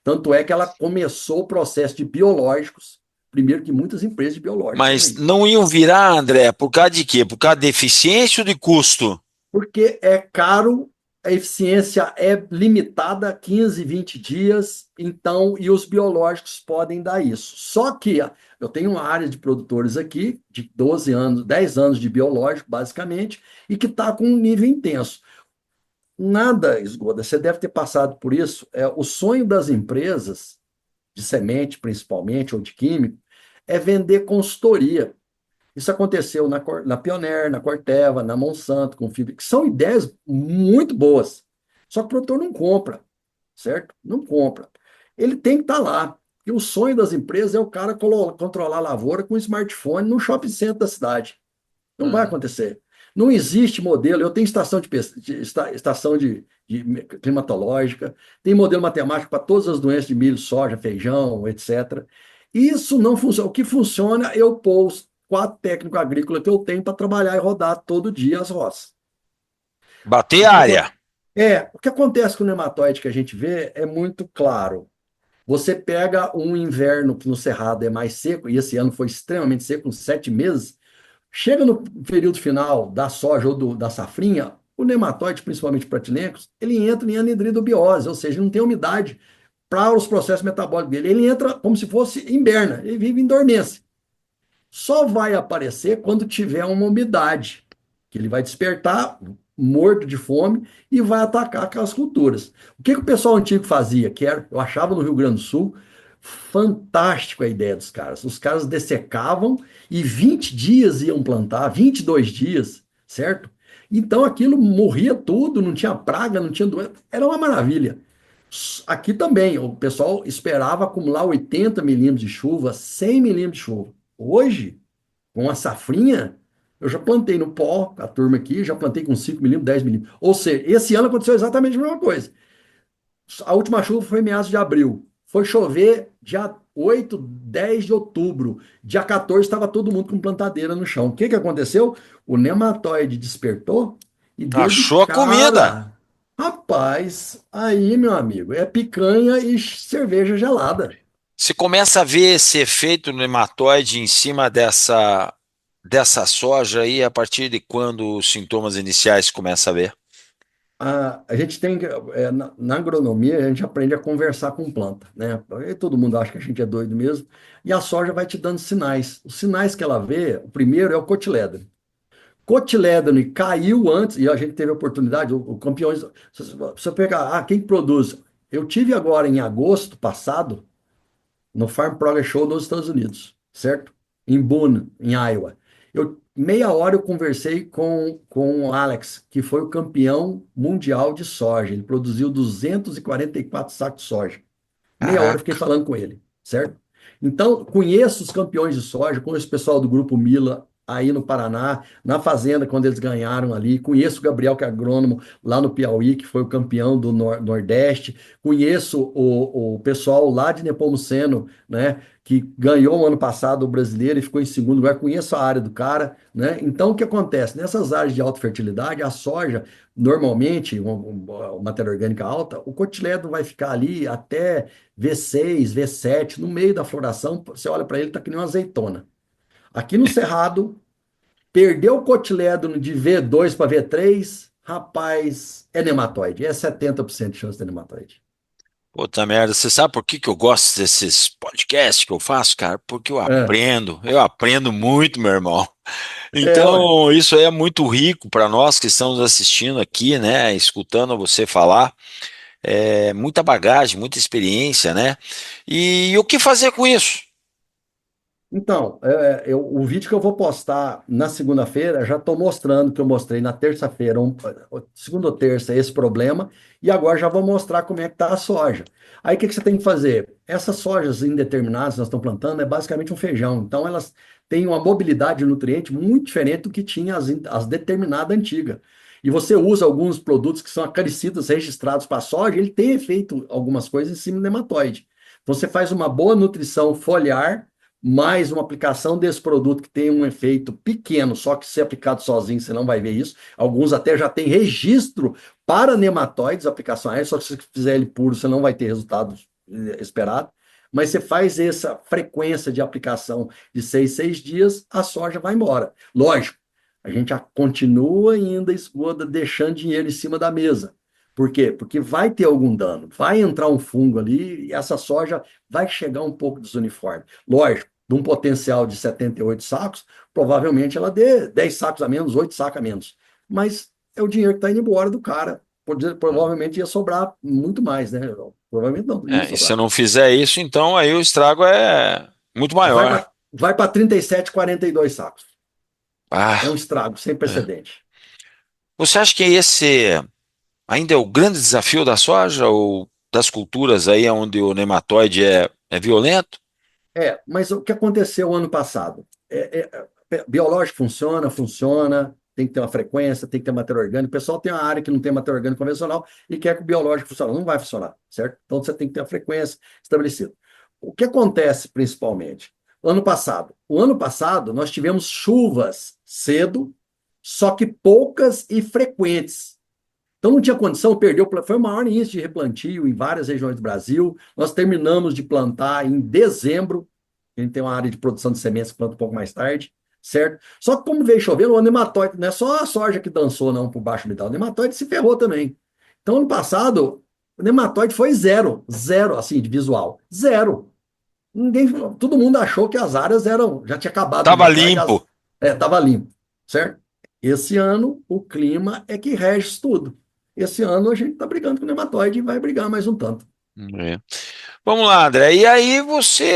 Tanto é que ela começou o processo de biológicos, primeiro que muitas empresas de biológicos estão
Mas
aí.
não iam virar, André, por causa de quê? Por causa de eficiência ou de custo?
Porque é caro, a eficiência é limitada a 15, 20 dias, então, e os biológicos podem dar isso. Só que eu tenho uma área de produtores aqui, de 12 anos, 10 anos de biológico, basicamente, e que está com um nível intenso. Nada esgoda, você deve ter passado por isso. O sonho das empresas, de semente principalmente, ou de químico, é vender consultoria. Isso aconteceu na Pioneer, na Corteva, na Monsanto, com fibra, que são ideias muito boas. Só que o produtor não compra, certo? Não compra. Ele tem que estar lá. E o sonho das empresas é o cara controlar a lavoura com um smartphone no shopping center da cidade. Não vai
Uhum.
acontecer. Não existe modelo. Eu tenho estação estação de climatológica, tem modelo matemático para todas as doenças de milho, soja, feijão, etc. Isso não funciona. O que funciona, eu pôr os 4 técnicos agrícolas que eu tenho para trabalhar e rodar todo dia as roças.
Bater
O que,
área.
o que acontece com o nematóide que a gente vê é muito claro. Você pega um inverno que no Cerrado é mais seco, e esse ano foi extremamente seco, uns 7 meses. Chega no período final da soja ou da safrinha, o nematóide, principalmente pratilencos, ele entra em anidridobiose, ou seja, não tem umidade para os processos metabólicos dele. Ele entra como se fosse hiberna, ele vive em dormência. Só vai aparecer quando tiver uma umidade, que ele vai despertar morto de fome e vai atacar aquelas culturas. O que o pessoal antigo fazia? Eu achava no Rio Grande do Sul fantástico a ideia dos caras. Os caras dessecavam e 20 dias iam plantar, 22 dias, certo? Então aquilo morria tudo, não tinha praga, não tinha doença, era uma maravilha. Aqui também, o pessoal esperava acumular 80 milímetros de chuva, 100 milímetros de chuva. Hoje, com a safrinha, eu já plantei no pó, a turma aqui, já plantei com 5 milímetros, 10 milímetros. Ou seja, esse ano aconteceu exatamente a mesma coisa. A última chuva foi em meados de abril. Foi chover dia 8, 10 de outubro. Dia 14 estava todo mundo com plantadeira no chão. O que aconteceu? O nematóide despertou e deu de
Achou a comida.
cara. Rapaz, aí, meu amigo, é picanha e cerveja gelada.
Você começa a ver esse efeito nematóide em cima dessa soja aí a partir de quando os sintomas iniciais começa a ver?
A gente tem que, na agronomia, a gente aprende a conversar com planta, né? Aí todo mundo acha que a gente é doido mesmo. E a soja vai te dando sinais. Os sinais que ela vê, o primeiro é o cotilédone. Cotilédone caiu antes, e a gente teve a oportunidade, o campeões. Se você pegar, quem produz? Eu tive agora em agosto passado, no Farm Progress Show nos Estados Unidos, certo? Em Boone, em Iowa. Meia hora eu conversei com o Alex, que foi o campeão mundial de soja. Ele produziu 244 sacos de soja. Meia hora eu fiquei
Caraca.
falando com ele, certo? Então, conheço os campeões de soja, conheço o pessoal do Grupo Mila aí no Paraná, na fazenda, quando eles ganharam ali. Conheço o Gabriel, que é agrônomo lá no Piauí, que foi o campeão do Nordeste. Conheço o pessoal lá de Nepomuceno, né, que ganhou o ano passado o brasileiro e ficou em segundo lugar. Conheço a área do cara, né? Então, o que acontece? Nessas áreas de alta fertilidade, a soja, normalmente, uma matéria orgânica alta, o cotilédone vai ficar ali até V6, V7, no meio da floração, você olha para ele, tá que nem uma azeitona. Aqui no Cerrado, perdeu o cotilédone de V2 para V3, rapaz, é nematóide. É 70% de chance de nematóide.
Puta merda, você sabe por que que eu gosto desses podcasts que eu faço, cara? Porque
É,
eu aprendo muito, meu irmão.
ué.
Então, isso aí é muito rico para nós que estamos assistindo aqui, né? Escutando você falar. É muita bagagem, muita experiência, né? E o que fazer com isso?
Então, o vídeo que eu vou postar na segunda-feira, já estou mostrando que eu mostrei na terça-feira, segunda ou terça, esse problema, e agora já vou mostrar como é que está a soja. Aí o que você tem que fazer? Essas sojas indeterminadas que nós estamos plantando é basicamente um feijão, então elas têm uma mobilidade de nutriente muito diferente do que tinha as determinadas antigas. E você usa alguns produtos que são acaricidas, registrados para a soja, ele tem efeito algumas coisas em cima do nematóide. Então você faz uma boa nutrição foliar, mais uma aplicação desse produto que tem um efeito pequeno, só que se aplicado sozinho você não vai ver isso. Alguns até já têm registro para nematóides, aplicação aérea, só que se você fizer ele puro você não vai ter resultado esperado. Mas você faz essa frequência de aplicação de 6 dias, a soja vai embora. Lógico, a gente já continua ainda esgoda, deixando dinheiro em cima da mesa. Por quê? Porque vai ter algum dano, vai entrar um fungo ali e essa soja vai chegar um pouco desuniforme. Lógico, de um potencial de 78 sacos, provavelmente ela dê 10 sacos a menos, 8 sacos a menos. Mas é o dinheiro que está indo embora do cara. Provavelmente ia sobrar muito mais, né? Provavelmente não, ia
É, e se eu
sobrar.
não fizer isso, então aí o estrago é muito
Vai
maior.
para 37, 42 sacos. É um
Ah,
estrago sem
é.
precedente.
Você acha que esse ainda é o grande desafio da soja ou das culturas aí onde o nematóide é violento?
Mas o que aconteceu ano passado? Biológico funciona, funciona, tem que ter uma frequência, tem que ter matéria orgânica. O pessoal tem uma área que não tem matéria orgânica convencional e quer que o biológico funcione. Não vai funcionar, certo? Então você tem que ter a frequência estabelecida. O que acontece principalmente? O ano passado, nós tivemos chuvas cedo, só que poucas e frequentes. Então não tinha condição, perdeu, foi o maior início de replantio em várias regiões do Brasil. Nós terminamos de plantar em dezembro. A gente tem uma área de produção de sementes que planta um pouco mais tarde, certo? Só que como veio chovendo, o nematóide, não é só a soja que dançou não por baixo do metal, o nematóide se ferrou também. Então ano passado O nematóide foi zero, zero, assim, de visual. Zero. Ninguém, todo mundo achou que as áreas eram, já tinha acabado o
Tava
nematóide,
limpo.
estava limpo, certo? Esse ano, o clima é que rege isso tudo. Esse ano a gente está brigando com o nematóide e vai brigar mais um tanto.
É. Vamos lá, André. E aí você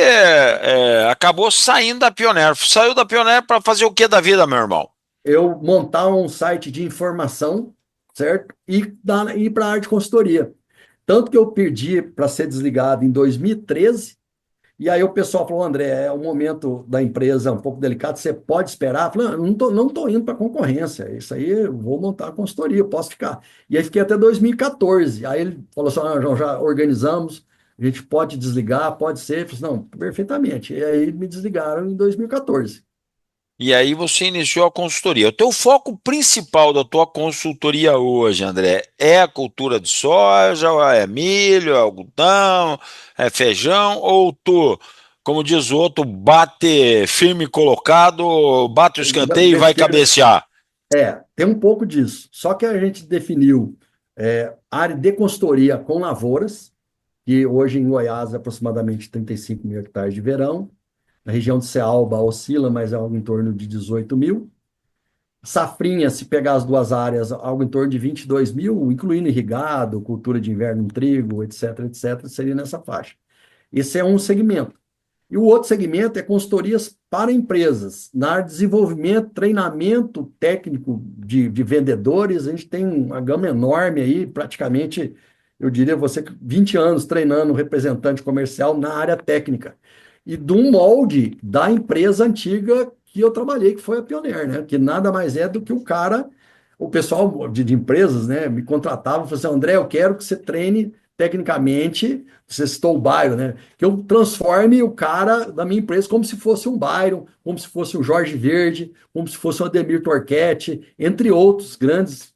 acabou saindo da Pioneer. Saiu da Pioneer para fazer o que da vida, meu irmão?
Eu montar um site de informação, certo? E ir para a área de consultoria. Tanto que eu pedi para ser desligado em 2013. E aí o pessoal falou, André, é um momento da empresa um pouco delicado, você pode esperar? Eu falei, não tô indo para concorrência, isso aí eu vou montar a consultoria, eu posso ficar. E aí fiquei até 2014. Aí ele falou assim, ah, João, já organizamos, a gente pode desligar, pode ser. Eu falei, assim, não, perfeitamente. E aí me desligaram em 2014.
E aí você iniciou a consultoria. O teu foco principal da tua consultoria hoje, André, é a cultura de soja, ou é milho, é algodão, é feijão, ou tu, como diz o outro, bate firme colocado, bate o escanteio e vai cabecear?
Tem um pouco disso. Só que a gente definiu área de consultoria com lavouras, que hoje em Goiás é aproximadamente 35 mil hectares de verão. Na região de Cealba oscila, mas é algo em torno de 18 mil. Safrinha, se pegar as duas áreas, algo em torno de 22 mil, incluindo irrigado, cultura de inverno em trigo, etc, etc, seria nessa faixa. Esse é um segmento. E o outro segmento é consultorias para empresas. Na área de desenvolvimento, treinamento técnico de vendedores, a gente tem uma gama enorme aí, praticamente, eu diria você, 20 anos treinando representante comercial na área técnica. E de um molde da empresa antiga que eu trabalhei, que foi a Pioneer, né? Que nada mais é do que o cara, o pessoal de empresas, né, me contratava e falava assim, André, eu quero que você treine tecnicamente, você citou o Byron, né? Que eu transforme o cara da minha empresa como se fosse um Byron, como se fosse um Jorge Verde, como se fosse um Ademir Torquetti, entre outros grandes,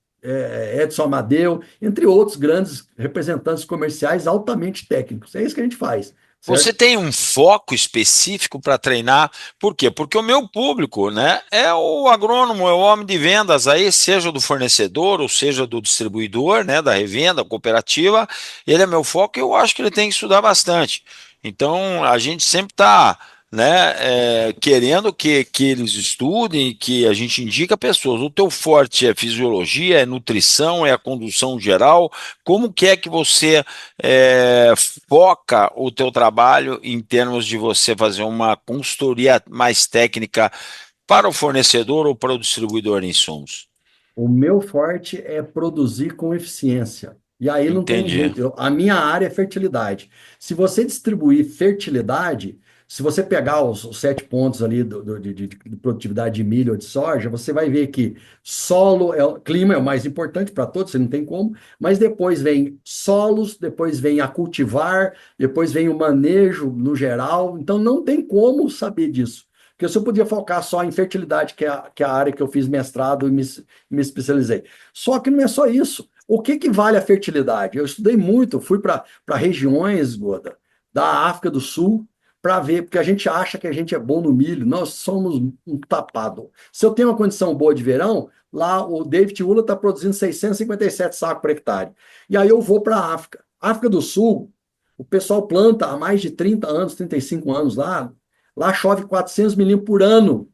Edson Amadeu, entre outros grandes representantes comerciais altamente técnicos. É isso que a gente faz,
Você
certo?
tem um foco específico para treinar? Por quê? Porque o meu público, né, é o agrônomo, é o homem de vendas aí, seja do fornecedor ou seja do distribuidor, né, da revenda, cooperativa. Ele é meu foco e eu acho que ele tem que estudar bastante. Então, a gente sempre está, né, querendo que eles estudem, que a gente indica pessoas. O teu forte é fisiologia, é nutrição, é a condução geral. Como que é que você é, foca o teu trabalho em termos de você fazer uma consultoria mais técnica para o fornecedor ou para o distribuidor de insumos?
O meu forte é produzir com eficiência. E aí não tem
Entendi.
jeito. A minha área é fertilidade. Se você distribuir fertilidade, se você pegar os 7 pontos ali de produtividade de milho ou de soja, você vai ver que solo, clima é o mais importante para todos, você não tem como, mas depois vem solos, depois vem a cultivar, depois vem o manejo no geral. Então não tem como saber disso. Porque se eu podia focar só em fertilidade, que é a área que eu fiz mestrado e me especializei. Só que não é só isso. O que que vale a fertilidade? Eu estudei muito, fui para regiões, Goda, da África do Sul, para ver, porque a gente acha que a gente é bom no milho, nós somos um tapado. Se eu tenho uma condição boa de verão, lá o David Ula está produzindo 657 sacos por hectare. E aí eu vou para a África. África do Sul, o pessoal planta há mais de 30 anos, 35 anos lá. Lá chove 400 milímetros por ano.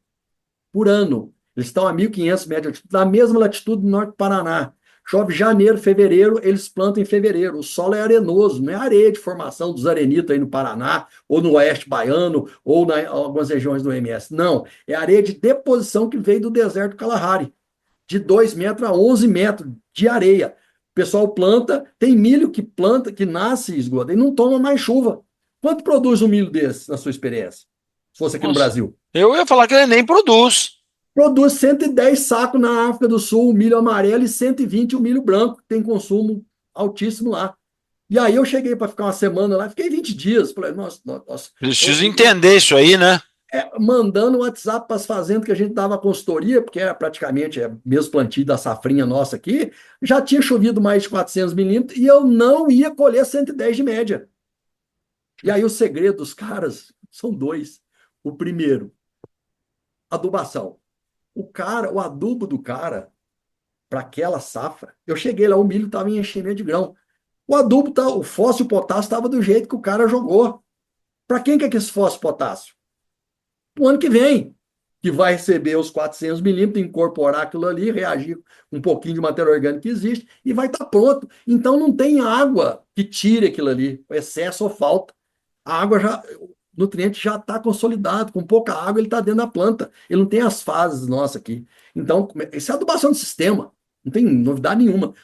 Por ano. Eles estão a 1.500 metros de altitude, na mesma latitude do norte do Paraná. Chove janeiro, fevereiro, eles plantam em fevereiro. O solo é arenoso, não é areia de formação dos arenitos aí no Paraná, ou no oeste baiano, ou em algumas regiões do MS. Não, é areia de deposição que veio do deserto Kalahari, de 2 metros a 11 metros de areia. O pessoal planta, tem milho que planta, que nasce, esgoto, e não toma mais chuva. Quanto produz um milho desse, na sua experiência? Se fosse aqui no
Nossa,
Brasil?
eu ia falar que ele nem produz.
Produz 110 sacos na África do Sul, o milho amarelo, e 120 o milho branco, que tem consumo altíssimo lá. E aí eu cheguei para ficar uma semana lá, fiquei 20 dias. Falei, nossa, nossa.
Preciso entender isso aí, né?
Mandando WhatsApp para as fazendas que a gente dava consultoria, porque era praticamente mesmo plantio da safrinha nossa aqui, já tinha chovido mais de 400 milímetros e eu não ia colher 110 de média. E aí o segredo dos caras são dois. O primeiro, adubação. O adubo do cara para aquela safra. Eu cheguei lá, o milho estava em enchimento de grão. O adubo, o fósforo e o potássio estava do jeito que o cara jogou. Para quem que é que esse fósforo e potássio? O ano que vem, que vai receber os 400 milímetros, incorporar aquilo ali, reagir com um pouquinho de matéria orgânica que existe e vai estar pronto. Então não tem água que tire aquilo ali, excesso ou falta. A água já, o nutriente já está consolidado, com pouca água ele está dentro da planta. Ele não tem as fases nossas aqui. Então, isso é adubação de sistema, não tem novidade nenhuma.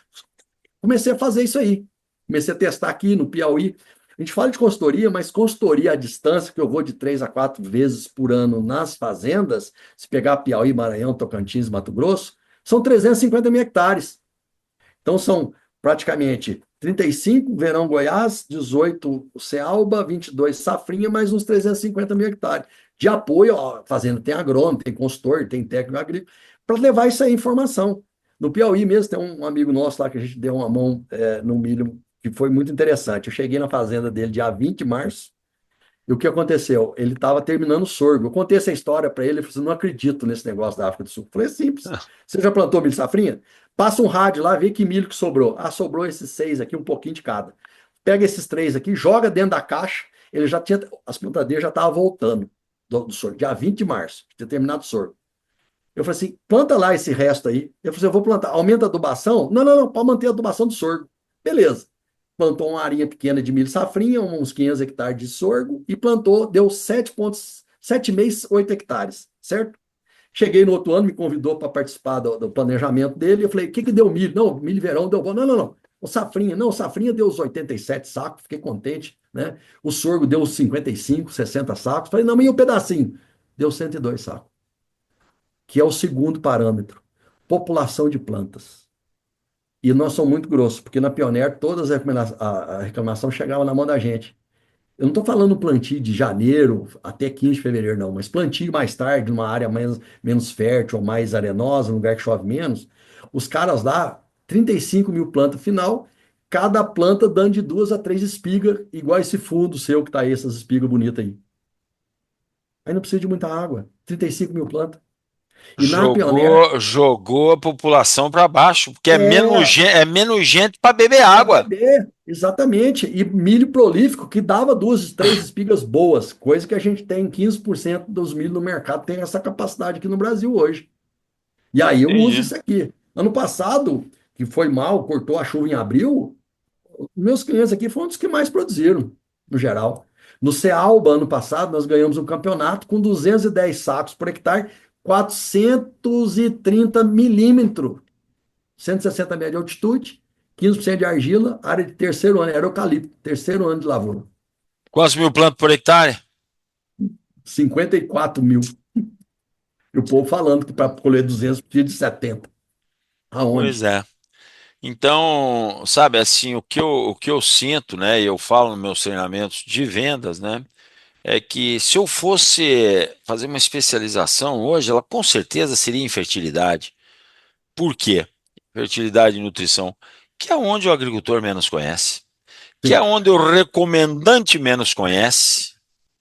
Comecei a fazer isso aí. Comecei a testar aqui no Piauí. A gente fala de consultoria, mas consultoria à distância, que eu vou de 3 a 4 vezes por ano nas fazendas, se pegar Piauí, Maranhão, Tocantins, Mato Grosso, são 350 mil hectares. Então, são praticamente 35 verão Goiás, 18 Cealba, 22 Safrinha, mais uns 350 mil hectares. De apoio, ó, fazenda tem agrônomo, tem consultor, tem técnico agrícola, para levar isso aí informação. No Piauí mesmo, tem um amigo nosso lá que a gente deu uma mão no milho, que foi muito interessante. Eu cheguei na fazenda dele dia 20 de março, e o que aconteceu? Ele estava terminando o sorgo. Eu contei essa história para ele, ele falou assim, não acredito nesse negócio da África do Sul. Eu falei, é simples. Você já plantou milho safrinha? Passa um rádio lá, vê que milho que sobrou. Ah, sobrou esses 6 aqui, um pouquinho de cada. Pega esses 3 aqui, joga dentro da caixa. Ele já tinha, as plantadeiras já estavam voltando do sorgo, dia 20 de março, tinha terminado o sorgo. Eu falei assim, planta lá esse resto aí. Eu falei assim, eu vou plantar. Aumenta a adubação? Não, não, não, pode manter a adubação do sorgo. Beleza. Plantou uma arinha pequena de milho safrinha, uns 500 hectares de sorgo, e plantou, deu 7,7 meses, 8 hectares, certo? Cheguei no outro ano, me convidou para participar do planejamento dele, eu falei, o que deu milho? Não, milho verão deu bom. Não, não, não. O safrinha, não, o safrinha deu os 87 sacos, fiquei contente, né? O sorgo deu os 55, 60 sacos. Falei, não, mas e o pedacinho? Deu 102 sacos, que é o segundo parâmetro, população de plantas. E nós somos muito grossos, porque na Pioneer todas a reclamação chegava na mão da gente. Eu não estou falando plantio de janeiro até 15 de fevereiro, não, mas plantio mais tarde, numa área menos fértil ou mais arenosa, num lugar que chove menos. Os caras lá, 35 mil plantas final, cada planta dando de 2 a 3 espigas, igual esse fundo seu que está aí, essas espigas bonitas aí. Aí não precisa de muita água, 35 mil plantas. E na Pioneer,
Jogou a população para baixo, porque
é,
é menos gente para beber
para
água.
beber, exatamente. E milho prolífico que dava 2, 3 espigas boas, coisa que a gente tem 15% dos milho no mercado, tem essa capacidade aqui no Brasil hoje. E aí eu uso
Entendi.
isso aqui. Ano passado, que foi mal, cortou a chuva em abril, meus clientes aqui foram um dos que mais produziram, no geral. No Cealba, ano passado, nós ganhamos um campeonato com 210 sacos por hectare, 430 milímetros, 160 metros de altitude, 15% de argila, área de terceiro ano, era eucalipto, terceiro ano de lavoura.
Quantos mil plantas por hectare?
54 mil. E o povo falando que para colher 200 precisa de 70.
Pois
Aonde?
é. Então, sabe, assim, o que eu sinto, né, e eu falo nos meus treinamentos de vendas, né, é que se eu fosse fazer uma especialização hoje, ela com certeza seria em fertilidade. Por quê? Fertilidade e nutrição, que é onde o agricultor menos conhece, que é
Sim.
onde o recomendante menos conhece,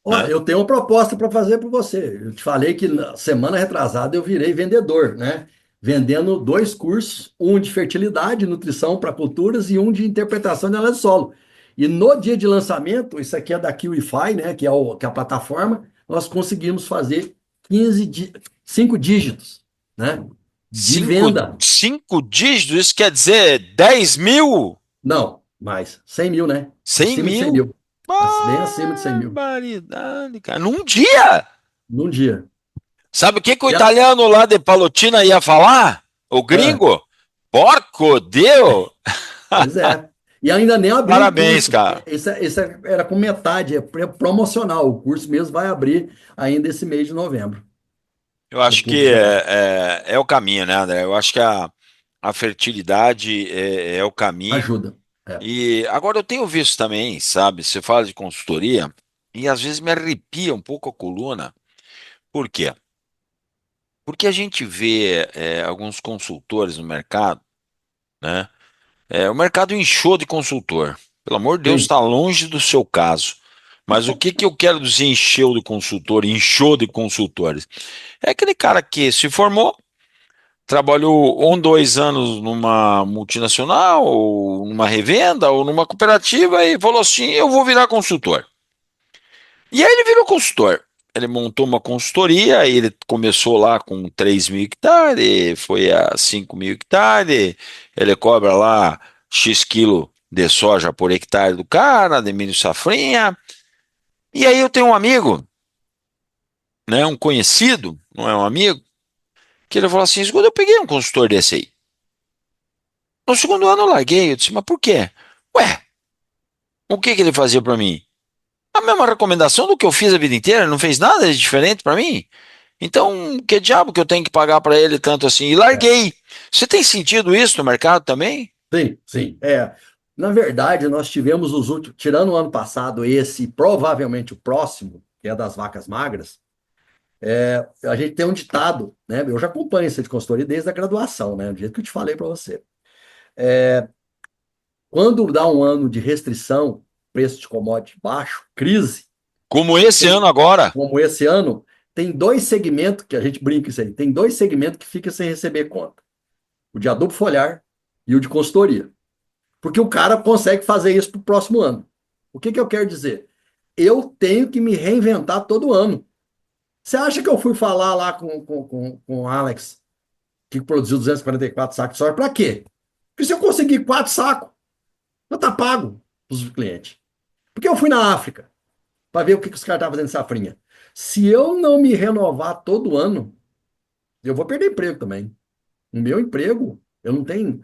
Ó,
né?
eu tenho uma proposta para fazer para você. Eu te falei que na semana retrasada eu virei vendedor, né? Vendendo 2 cursos, um de fertilidade e nutrição para culturas e um de interpretação de análise de solo. E no dia de lançamento, isso aqui é da QIFI, né? Que é a plataforma, nós conseguimos fazer 5 dígitos, né? De venda.
Cinco dígitos, isso quer dizer 10 mil?
Não, mais 100 mil, né?
100
Acima de 100
mil?
mil. Bem acima de 100 mil.
Barbaridade, cara. Num dia!
Num dia.
Sabe o que que o
E a-
italiano lá de Palotina ia falar? O
ah,
gringo? Porco Dio!
Pois é. E ainda nem abriu o
Parabéns,
curso,
cara.
porque esse era com metade, é promocional. O curso mesmo vai abrir ainda esse mês de novembro,
Eu
para o
acho que
público geral.
é o caminho, né, André? Eu acho que a fertilidade é o caminho.
Ajuda. É.
E agora eu tenho visto também, sabe? Você fala de consultoria e às vezes me arrepia um pouco a coluna. Por quê? Porque a gente vê alguns consultores no mercado, né? O mercado inchou de consultor. Pelo amor de Deus,
Sim.
está longe do seu caso. Mas o que que eu quero dizer encheu de consultor, inchou de consultores? É aquele cara que se formou, trabalhou 2 anos numa multinacional, ou numa revenda, ou numa cooperativa, e falou assim: eu vou virar consultor. E aí ele virou consultor. Ele montou uma consultoria, ele começou lá com 3 mil hectares, foi a 5 mil hectares, ele cobra lá X quilo de soja por hectare do cara, de milho safrinha. E aí eu tenho um amigo, né, um conhecido, não é um amigo, que ele falou assim: escuta, eu peguei um consultor desse aí. No segundo ano eu larguei, eu disse: mas por quê? Ué, o que que ele fazia para mim? A mesma recomendação do que eu fiz a vida inteira, ele não fez nada de diferente para mim. Então, que diabo que eu tenho que pagar para ele tanto assim? E
É,
larguei. Você tem sentido isso no mercado também?
sim, sim. Na verdade, nós tivemos os últimos, tirando o ano passado, esse, provavelmente o próximo, que é das vacas magras, a gente tem um ditado, né? Eu já acompanho essa de consultoria desde a graduação, né? Do jeito que eu te falei para você. Quando dá um ano de restrição, preço de commodity baixo, crise,
Como esse
tem-
ano agora.
como esse ano, tem dois segmentos que a gente brinca isso aí, tem dois segmentos que fica sem receber conta: o de adubo foliar e o de consultoria. Porque o cara consegue fazer isso para o próximo ano. O que que eu quero dizer? Eu tenho que me reinventar todo ano. Você acha que eu fui falar lá com o Alex, que produziu 244 sacos de soja, para quê? Porque se eu conseguir 4 sacos, já tá pago para os clientes. Porque eu fui na África para ver o que, que os caras estavam fazendo em safrinha. Se eu não me renovar todo ano, eu vou perder emprego também. O meu emprego, eu não tenho.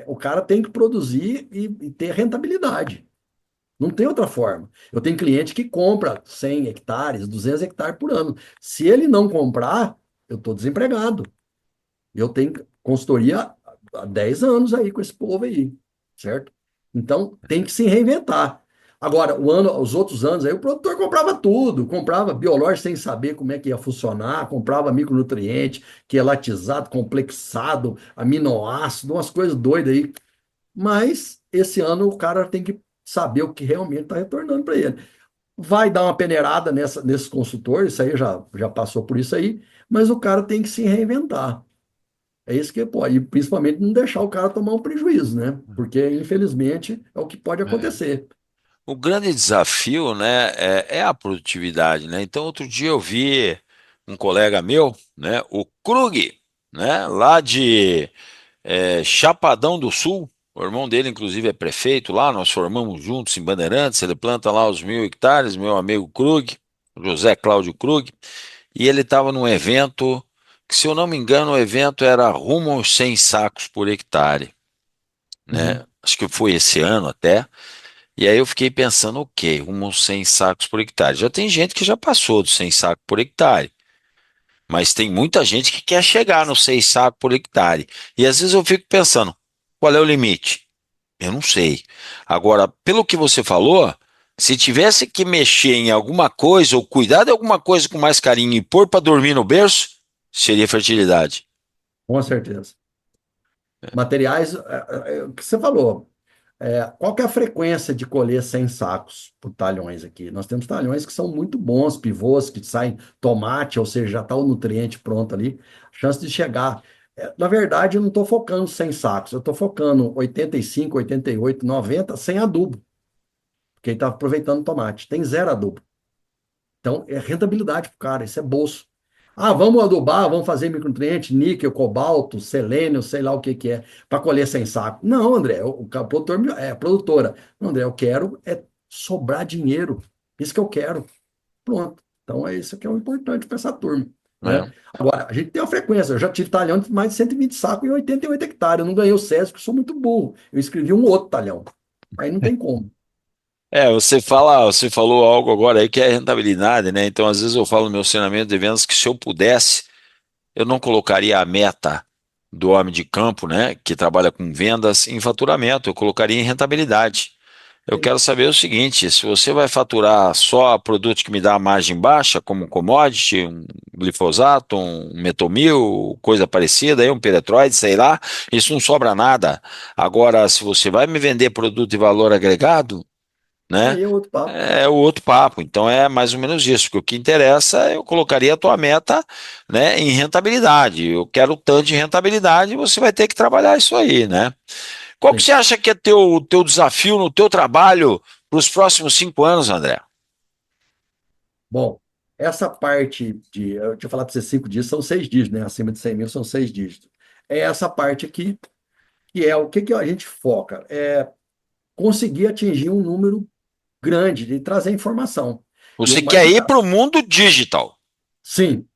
O cara tem que produzir e ter rentabilidade. Não tem outra forma. Eu tenho cliente que compra 100 hectares, 200 hectares por ano. Se ele não comprar, eu estou desempregado. Eu tenho consultoria há 10 anos aí com esse povo aí, certo? Então, tem que se reinventar. Agora, os outros anos aí, o produtor comprava tudo, comprava biológico sem saber como é que ia funcionar, comprava micronutriente, quelatizado, complexado, aminoácido, umas coisas doidas aí. Mas esse ano o cara tem que saber o que realmente está retornando para ele. Vai dar uma peneirada nesses consultores, isso aí já passou por isso aí, mas o cara tem que se reinventar. É isso que pode, e principalmente não deixar o cara tomar um prejuízo, né? Porque, infelizmente, é o que pode
É.
acontecer.
O grande desafio, né, é a produtividade, né? Então, outro dia eu vi um colega meu, né, o Krug, né, lá de Chapadão do Sul. O irmão dele, inclusive, é prefeito lá. Nós formamos juntos em Bandeirantes. Ele planta lá os 1.000 hectares. Meu amigo Krug, José Cláudio Krug, e ele estava num evento que, se eu não me engano, o evento era rumo aos 100 sacos por hectare,
Uhum.
né? Acho que foi esse ano até. E aí eu fiquei pensando, ok, rumo aos 100 sacos por hectare. Já tem gente que já passou dos 100 sacos por hectare, mas tem muita gente que quer chegar nos 6 sacos por hectare. E às vezes eu fico pensando, qual é o limite? Eu não sei. Agora, pelo que você falou, se tivesse que mexer em alguma coisa ou cuidar de alguma coisa com mais carinho e pôr para dormir no berço, seria fertilidade.
Com certeza. Materiais, o que você falou. Qual que é a frequência de colher 100 sacos por talhões aqui? Nós temos talhões que são muito bons, pivôs que saem tomate, ou seja, já está o nutriente pronto ali. Chance de chegar. Na verdade, eu não estou focando 100 sacos, eu estou focando 85, 88, 90 sem adubo, porque ele está aproveitando o tomate. Tem zero adubo. Então, é rentabilidade para o cara, isso é bolso. Ah, vamos adubar, vamos fazer micronutriente, níquel, cobalto, selênio, sei lá o que que é, para colher sem saco. Não, André, o produtor é a produtora. Não, André, eu quero sobrar dinheiro. Isso que eu quero. Pronto. Então, é isso que é o importante para essa turma,
Né?
né? Agora, a gente tem uma frequência. Eu já tive talhão de mais de 120 sacos em 88 hectares. Eu não ganhei o SESC, porque eu sou muito burro. Eu escrevi um outro talhão. Aí não tem como.
Você falou algo agora aí que é rentabilidade, né? Então, às vezes eu falo no meu treinamento de vendas que, se eu pudesse, eu não colocaria a meta do homem de campo, né, que trabalha com vendas, em faturamento, eu colocaria em rentabilidade. Eu quero saber o seguinte: se você vai faturar só produtos que me dá margem baixa, como um commodity, um glifosato, um metomil, coisa parecida, aí um piretroide, sei lá, isso não sobra nada. Agora, se você vai me vender produto de valor agregado, né?
Aí é outro papo.
É o outro papo. Então é mais ou menos isso. Porque o que interessa, eu colocaria a tua meta, né, em rentabilidade. Eu quero tanto de rentabilidade, você vai ter que trabalhar isso aí, né? Qual que
Sim.
você acha que é teu desafio no teu trabalho para os próximos 5 anos, André?
Bom, essa parte de, eu tinha falado para você 5 dígitos, são 6 dígitos, né? Acima de 100 mil são 6 dígitos. É essa parte aqui, que é o que, que a gente foca? É conseguir atingir um número grande de trazer informação. E o
Você
mais
quer ir para o
engraçado,
mundo digital.
sim,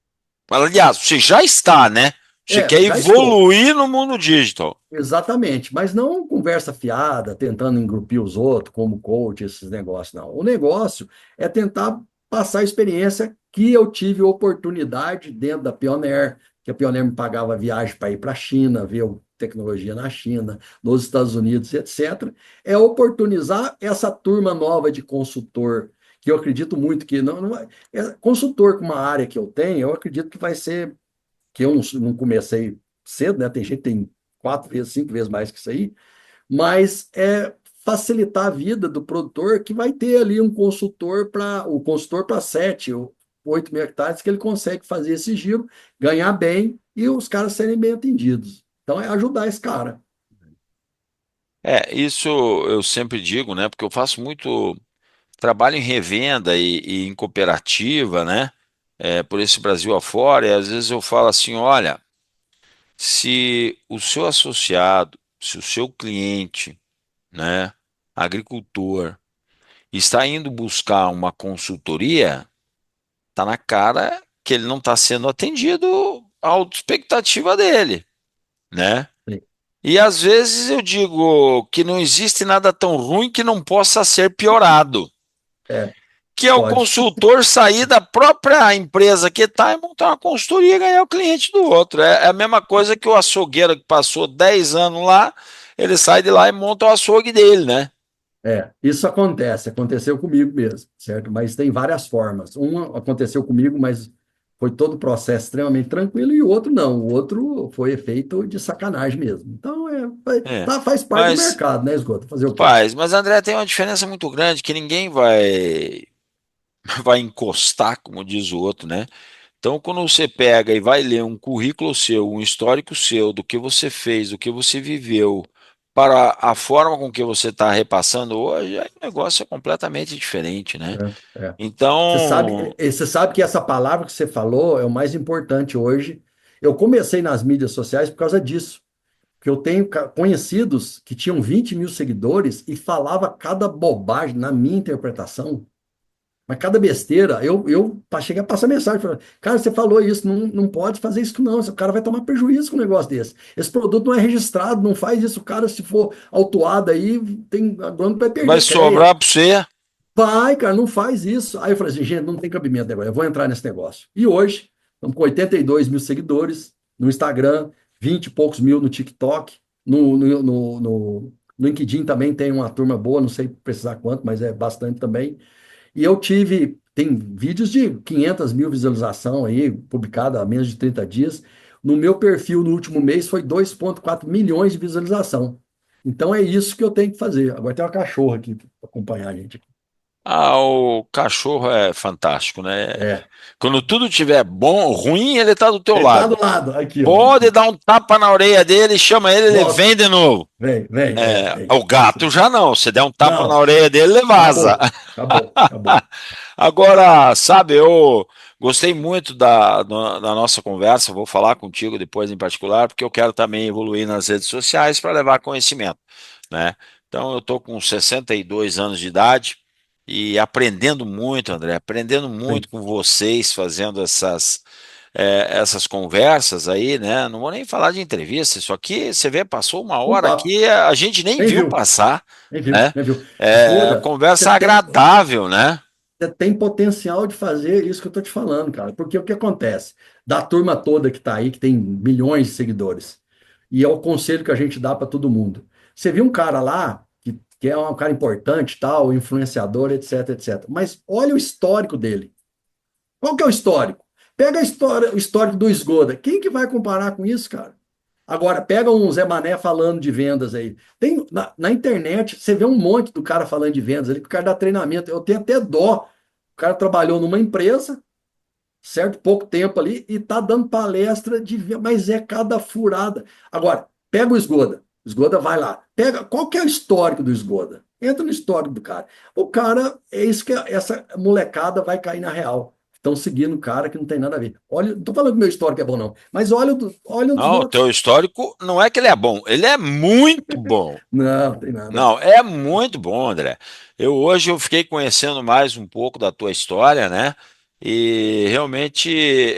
Aliás, você já está, né? Você quer
já estou.
evoluir no mundo digital.
Exatamente, mas não conversa fiada, tentando engrupir os outros como coach, esses negócios, não. O negócio é tentar passar a experiência que eu tive oportunidade dentro da Pioneer, que a Pioneer me pagava viagem para ir para a China, ver tecnologia na China, nos Estados Unidos, etc. É oportunizar essa turma nova de consultor, que eu acredito muito que consultor com uma área que eu tenho, eu acredito que vai ser que eu não comecei cedo, né? Tem gente que tem 4 vezes, 5 vezes mais que isso aí, mas é facilitar a vida do produtor que vai ter ali o consultor para 7 ou 8 mil hectares que ele consegue fazer esse giro, ganhar bem e os caras serem bem atendidos. Então é ajudar esse cara.
Isso eu sempre digo, né? Porque eu faço muito trabalho em revenda e em cooperativa, né? Por esse Brasil afora, e às vezes eu falo assim: olha, se o seu associado, se o seu cliente, né, agricultor, está indo buscar uma consultoria, tá na cara que ele não está sendo atendido à expectativa dele, né?
Sim.
E às vezes eu digo que não existe nada tão ruim que não possa ser piorado,
É,
que é o
pode.
consultor sair da própria empresa que está e montar uma consultoria e ganhar o cliente do outro. É a mesma coisa que o açougueiro que passou 10 anos lá, ele sai de lá e monta o açougue dele, né?
Isso aconteceu comigo mesmo, certo? Mas tem várias formas. Um aconteceu comigo, mas foi todo o processo extremamente tranquilo, e o outro não. O outro foi feito de sacanagem mesmo. Então,
É.
faz parte do
Mas
mercado, né, Esgoto? Fazer o quê?
mas André, tem uma diferença muito grande que ninguém vai encostar, como diz o outro, né? Então, quando você pega e vai ler um currículo seu, um histórico seu, do que você fez, do que você viveu, para a forma com que você está repassando hoje, aí o negócio é completamente diferente, né?
É, é.
Então,
Você sabe que essa palavra que você falou é o mais importante hoje. Eu comecei nas mídias sociais por causa disso. Porque eu tenho conhecidos que tinham 20 mil seguidores e falava cada bobagem na minha interpretação. Mas cada besteira, eu cheguei a passar mensagem, falando, cara, você falou isso, não pode fazer isso não, o cara vai tomar prejuízo com um negócio desse. Esse produto não é registrado, não faz isso, o cara, se for autuado aí, a dono vai
vai
perder CREA.
sobrar para você.
Vai, cara, não faz isso. Aí eu falei assim, gente, não tem cabimento agora, eu vou entrar nesse negócio. E hoje, estamos com 82 mil seguidores no Instagram, 20 e poucos mil no TikTok, no LinkedIn também tem uma turma boa, não sei precisar quanto, mas é bastante também. E tem vídeos de 500 mil visualização aí, publicado há menos de 30 dias. No meu perfil, no último mês, foi 2,4 milhões de visualização. Então é isso que eu tenho que fazer. Agora tem uma cachorra aqui para acompanhar a gente.
Ah, o cachorro é fantástico, né?
É,
Quando tudo estiver bom, ruim, ele está do teu
ele tá
lado.
do lado, aqui, ó.
Pode dar um tapa na orelha dele, chama ele, ele
Volta,
vem de novo.
vem, vem, vem.
O
Isso
gato
aí.
já não. Se der um tapa na
Não,
orelha dele, ele vaza.
acabou, acabou, acabou.
Agora, sabe, eu gostei muito da nossa conversa. Vou falar contigo depois em particular, porque eu quero também evoluir nas redes sociais para levar conhecimento, né? Então, eu estou com 62 anos de idade e aprendendo muito, André, aprendendo
Sim.
muito com vocês, fazendo essas conversas aí, né? Não vou nem falar de entrevista, isso aqui, você vê, passou uma
Um
hora
papo.
aqui, a gente nem
Nem
viu
viu,
passar,
nem viu,
né?
nem viu. Esgoda,
Conversa agradável, né?
você tem potencial de fazer isso que eu estou te falando, cara. Porque o que acontece? Da turma toda que está aí, que tem milhões de seguidores, e é o conselho que a gente dá para todo mundo. Você viu um cara lá, que é um cara importante, tal, influenciador, etc, etc. Mas olha o histórico dele. Qual que é o histórico? Pega o histórico do Esgoda. Quem que vai comparar com isso, cara? Agora, pega um Zé Mané falando de vendas aí. Tem, na internet, você vê um monte do cara falando de vendas ali, que o cara dá treinamento. Eu tenho até dó. O cara trabalhou numa empresa, certo? Pouco tempo ali, e tá dando palestra de vendas, mas é cada furada. Agora, pega o Esgoda. Esgoda vai lá. Pega, qual que é o histórico do Esgoda? Entra no histórico do cara. O cara, é isso que essa molecada vai cair na real. Estão seguindo um cara que não tem nada a ver. Olha, não tô falando que meu histórico é bom, não. Mas olha um dos
Não, o
outros.
teu histórico não é que ele é bom, ele é muito bom.
Não, não tem nada.
Não, é muito bom, André. Eu fiquei conhecendo mais um pouco da tua história, né? E realmente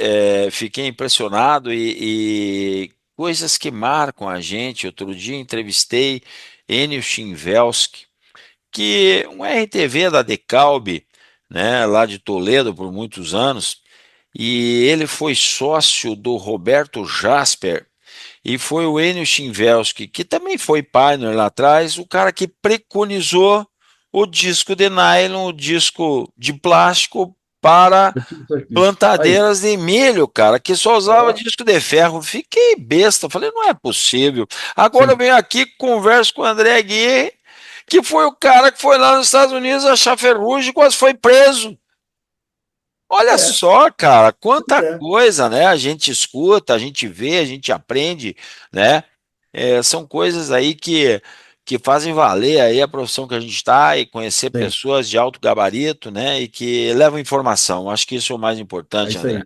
fiquei impressionado e coisas que marcam a gente. Outro dia entrevistei Enio Shinvelski, que um RTV da Decalbe, né, lá de Toledo por muitos anos, e ele foi sócio do Roberto Jasper e foi o Enio Shinvelski, que também foi pioneer lá atrás, o cara que preconizou o disco de nylon, o disco de plástico para
Eu tive isso aqui. Aí,
plantadeiras de milho, cara, que só usava
ó,
disco de ferro. Fiquei besta, falei, não é possível. Agora eu
sim.
venho aqui, converso com o André Aguirre, que foi o cara que foi lá nos Estados Unidos achar ferrugem e quase foi preso. Olha
É,
só, cara,
pois
quanta
é,
coisa, né? A gente escuta, a gente vê, a gente aprende, né? São coisas aí que fazem valer aí a profissão que a gente está e conhecer
sim.
pessoas de alto gabarito, né? E que levam informação. Acho que isso é o mais
É
importante,
isso
André.
aí.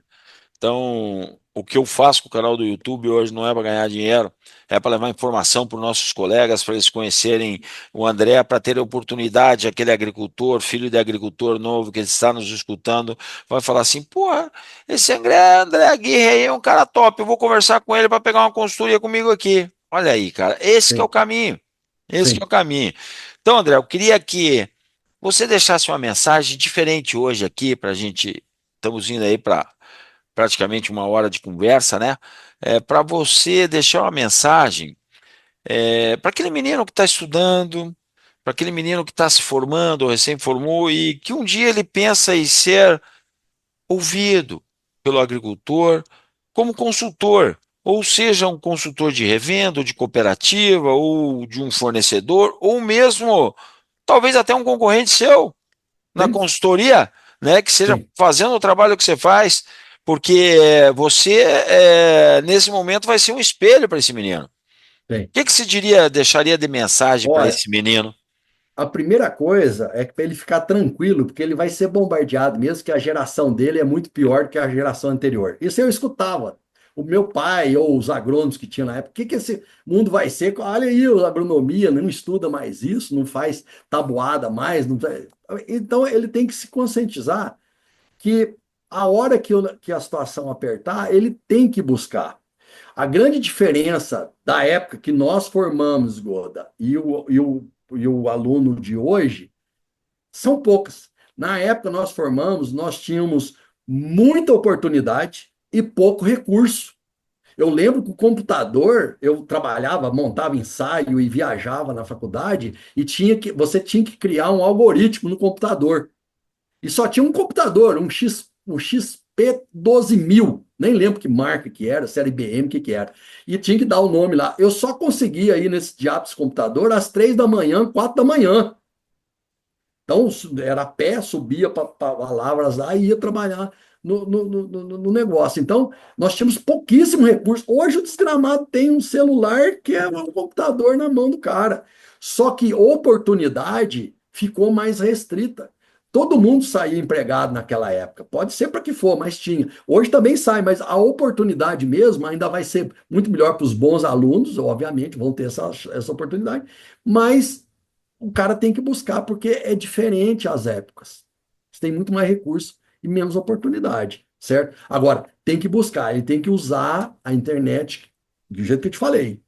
Então, o que eu faço com o canal do YouTube hoje não é para ganhar dinheiro, é para levar informação para os nossos colegas, para eles conhecerem o André, para ter oportunidade, aquele agricultor, filho de agricultor novo que está nos escutando, vai falar assim, porra, esse André Aguirre aí é um cara top, eu vou conversar com ele para pegar uma consultoria comigo aqui. Olha aí, cara, esse que é o
Sim,
caminho, esse que é o
sim.
caminho. Então, André, eu queria que você deixasse uma mensagem diferente hoje aqui para a gente, estamos indo aí para praticamente uma hora de conversa, né? Para você deixar uma mensagem para aquele menino que está estudando, para aquele menino que está se formando, ou recém-formou, e que um dia ele pensa em ser ouvido pelo agricultor como consultor, ou seja, um consultor de revenda, ou de cooperativa, ou de um fornecedor, ou mesmo talvez até um concorrente seu na
Sim,
consultoria, né, que seja
sim,
fazendo o trabalho que você faz, porque você, nesse momento, vai ser um espelho para esse menino. O
sim.
que se diria, deixaria de mensagem para
Olha,
esse menino?
a primeira coisa é para ele ficar tranquilo, porque ele vai ser bombardeado, mesmo que a geração dele é muito pior do que a geração anterior. Isso eu escutava. O meu pai ou os agrônomos que tinham na época, o que que esse mundo vai ser? Olha aí, a agronomia não estuda mais isso, não faz tabuada mais. Então ele tem que se conscientizar que a hora que a situação apertar, ele tem que buscar. A grande diferença da época que nós formamos, Goda, e o aluno de hoje são poucas. Na época nós formamos, nós tínhamos muita oportunidade e pouco recurso. Eu lembro que o computador, eu trabalhava, montava ensaio e viajava na faculdade e você tinha que criar um algoritmo no computador. E só tinha um computador, um XP 12000, nem lembro que marca que era, se era IBM, que era. E tinha que dar o nome lá. Eu só conseguia ir nesse diabo desse computador às 3 da manhã, 4 da manhã. Então, era a pé, subia para palavras lá e ia trabalhar no negócio. Então, nós tínhamos pouquíssimo recurso. Hoje, o desgramado tem um celular que é um computador na mão do cara. Só que oportunidade ficou mais restrita. Todo mundo saía empregado naquela época. Pode ser para que for, mas tinha. Hoje também sai, mas a oportunidade mesmo ainda vai ser muito melhor para os bons alunos, obviamente, vão ter essa oportunidade, mas o cara tem que buscar, porque é diferente as épocas. Você tem muito mais recurso e menos oportunidade, certo? Agora, tem que buscar, ele tem que usar a internet do jeito que eu te falei.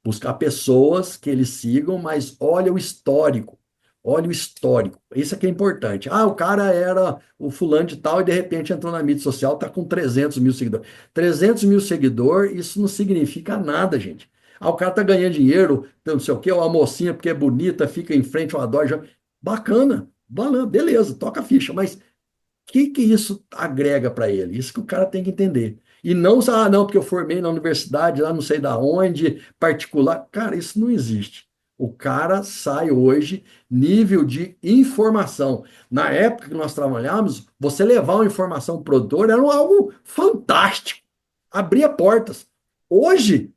Buscar pessoas que eles sigam, mas olha o histórico. Olha o histórico. Isso aqui é importante. Ah, o cara era o fulano de tal e de repente entrou na mídia social, está com 300 mil seguidores. 300 mil seguidores, isso não significa nada, gente. Ah, o cara tá ganhando dinheiro, não sei o quê, uma mocinha porque é bonita, fica em frente a uma Dodge. Bacana, beleza, toca a ficha, mas o que isso agrega para ele? Isso que o cara tem que entender. E não, ah, não, porque eu formei na universidade, lá não sei da onde, particular. Cara, isso não existe. O cara sai hoje nível de informação. Na época que nós trabalhávamos, você levar uma informação para o produtor era algo fantástico. Abria portas. Hoje,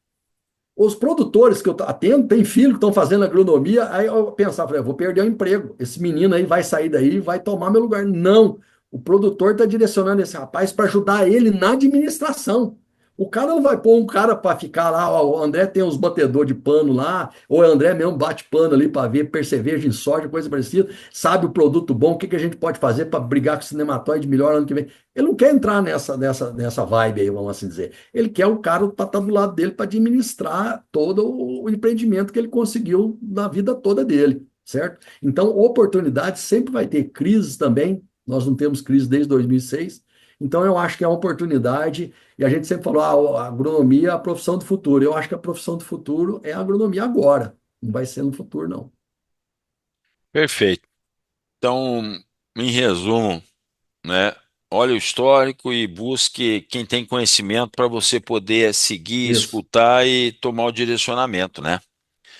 os produtores que eu atendo, tem filho que estão fazendo agronomia, aí eu pensava, falei, eu vou perder o emprego. Esse menino aí vai sair daí e vai tomar meu lugar. Não. O produtor está direcionando esse rapaz para ajudar ele na administração. O cara não vai pôr um cara para ficar lá, ó, o André tem uns batedor de pano lá, ou o André mesmo bate pano ali para ver percevejo em soja, coisa parecida, sabe o produto bom, o que, que a gente pode fazer para brigar com o cinematóide melhor ano que vem. Ele não quer entrar nessa vibe aí, vamos assim dizer. Ele quer o cara para estar do lado dele para administrar todo o empreendimento que ele conseguiu na vida toda dele, certo? Então, oportunidade sempre vai ter, crises também. Nós não temos crise desde 2006. Então, eu acho que é uma oportunidade. E a gente sempre falou, a agronomia é a profissão do futuro. Eu acho que a profissão do futuro é a agronomia agora. Não vai ser no futuro, não.
Perfeito. Então, em resumo, né? Olhe o histórico e busque quem tem conhecimento para você poder seguir,
Isso,
escutar e tomar o direcionamento, né?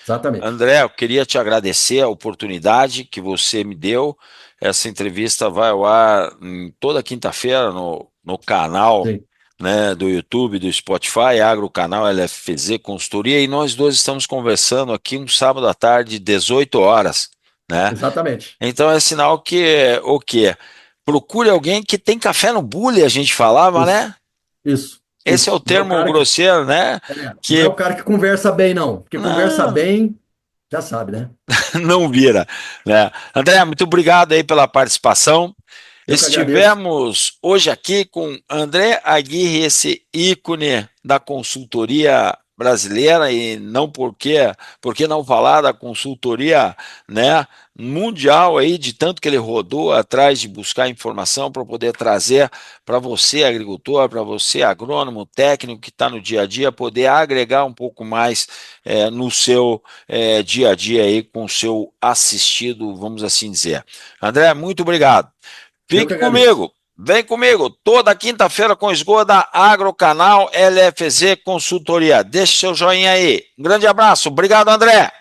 exatamente.
André, eu queria te agradecer a oportunidade que você me deu. Essa entrevista vai ao ar em toda quinta-feira no canal,
Sim,
né, do YouTube, do Spotify, Agro Canal LFZ Consultoria, e nós dois estamos conversando aqui um sábado à tarde, 18 horas, né?
exatamente.
Então é sinal que o quê? Procure alguém que tem café no bule, a gente falava,
Isso,
né?
isso,
Esse é o
isso. Não é o
termo
cara que,
grosseiro, né?
não é
Que
o cara que conversa bem, não. Porque conversa
não,
bem, já sabe, né?
não vira, né? André, muito obrigado aí pela participação.
Eu que agradeço.
Estivemos hoje aqui com André Aguirre, esse ícone da consultoria brasileira, e não por que não falar da consultoria, né, mundial aí, de tanto que ele rodou atrás de buscar informação para poder trazer para você, agricultor, para você, agrônomo, técnico que está no dia a dia, poder agregar um pouco mais no seu dia a dia aí com o seu assistido, vamos assim dizer. André, muito obrigado.
Eu que
Fique
agradeço.
comigo, vem comigo, toda quinta-feira com Esgoa da Agrocanal LFZ Consultoria. Deixe seu joinha aí. Um grande abraço, obrigado, André.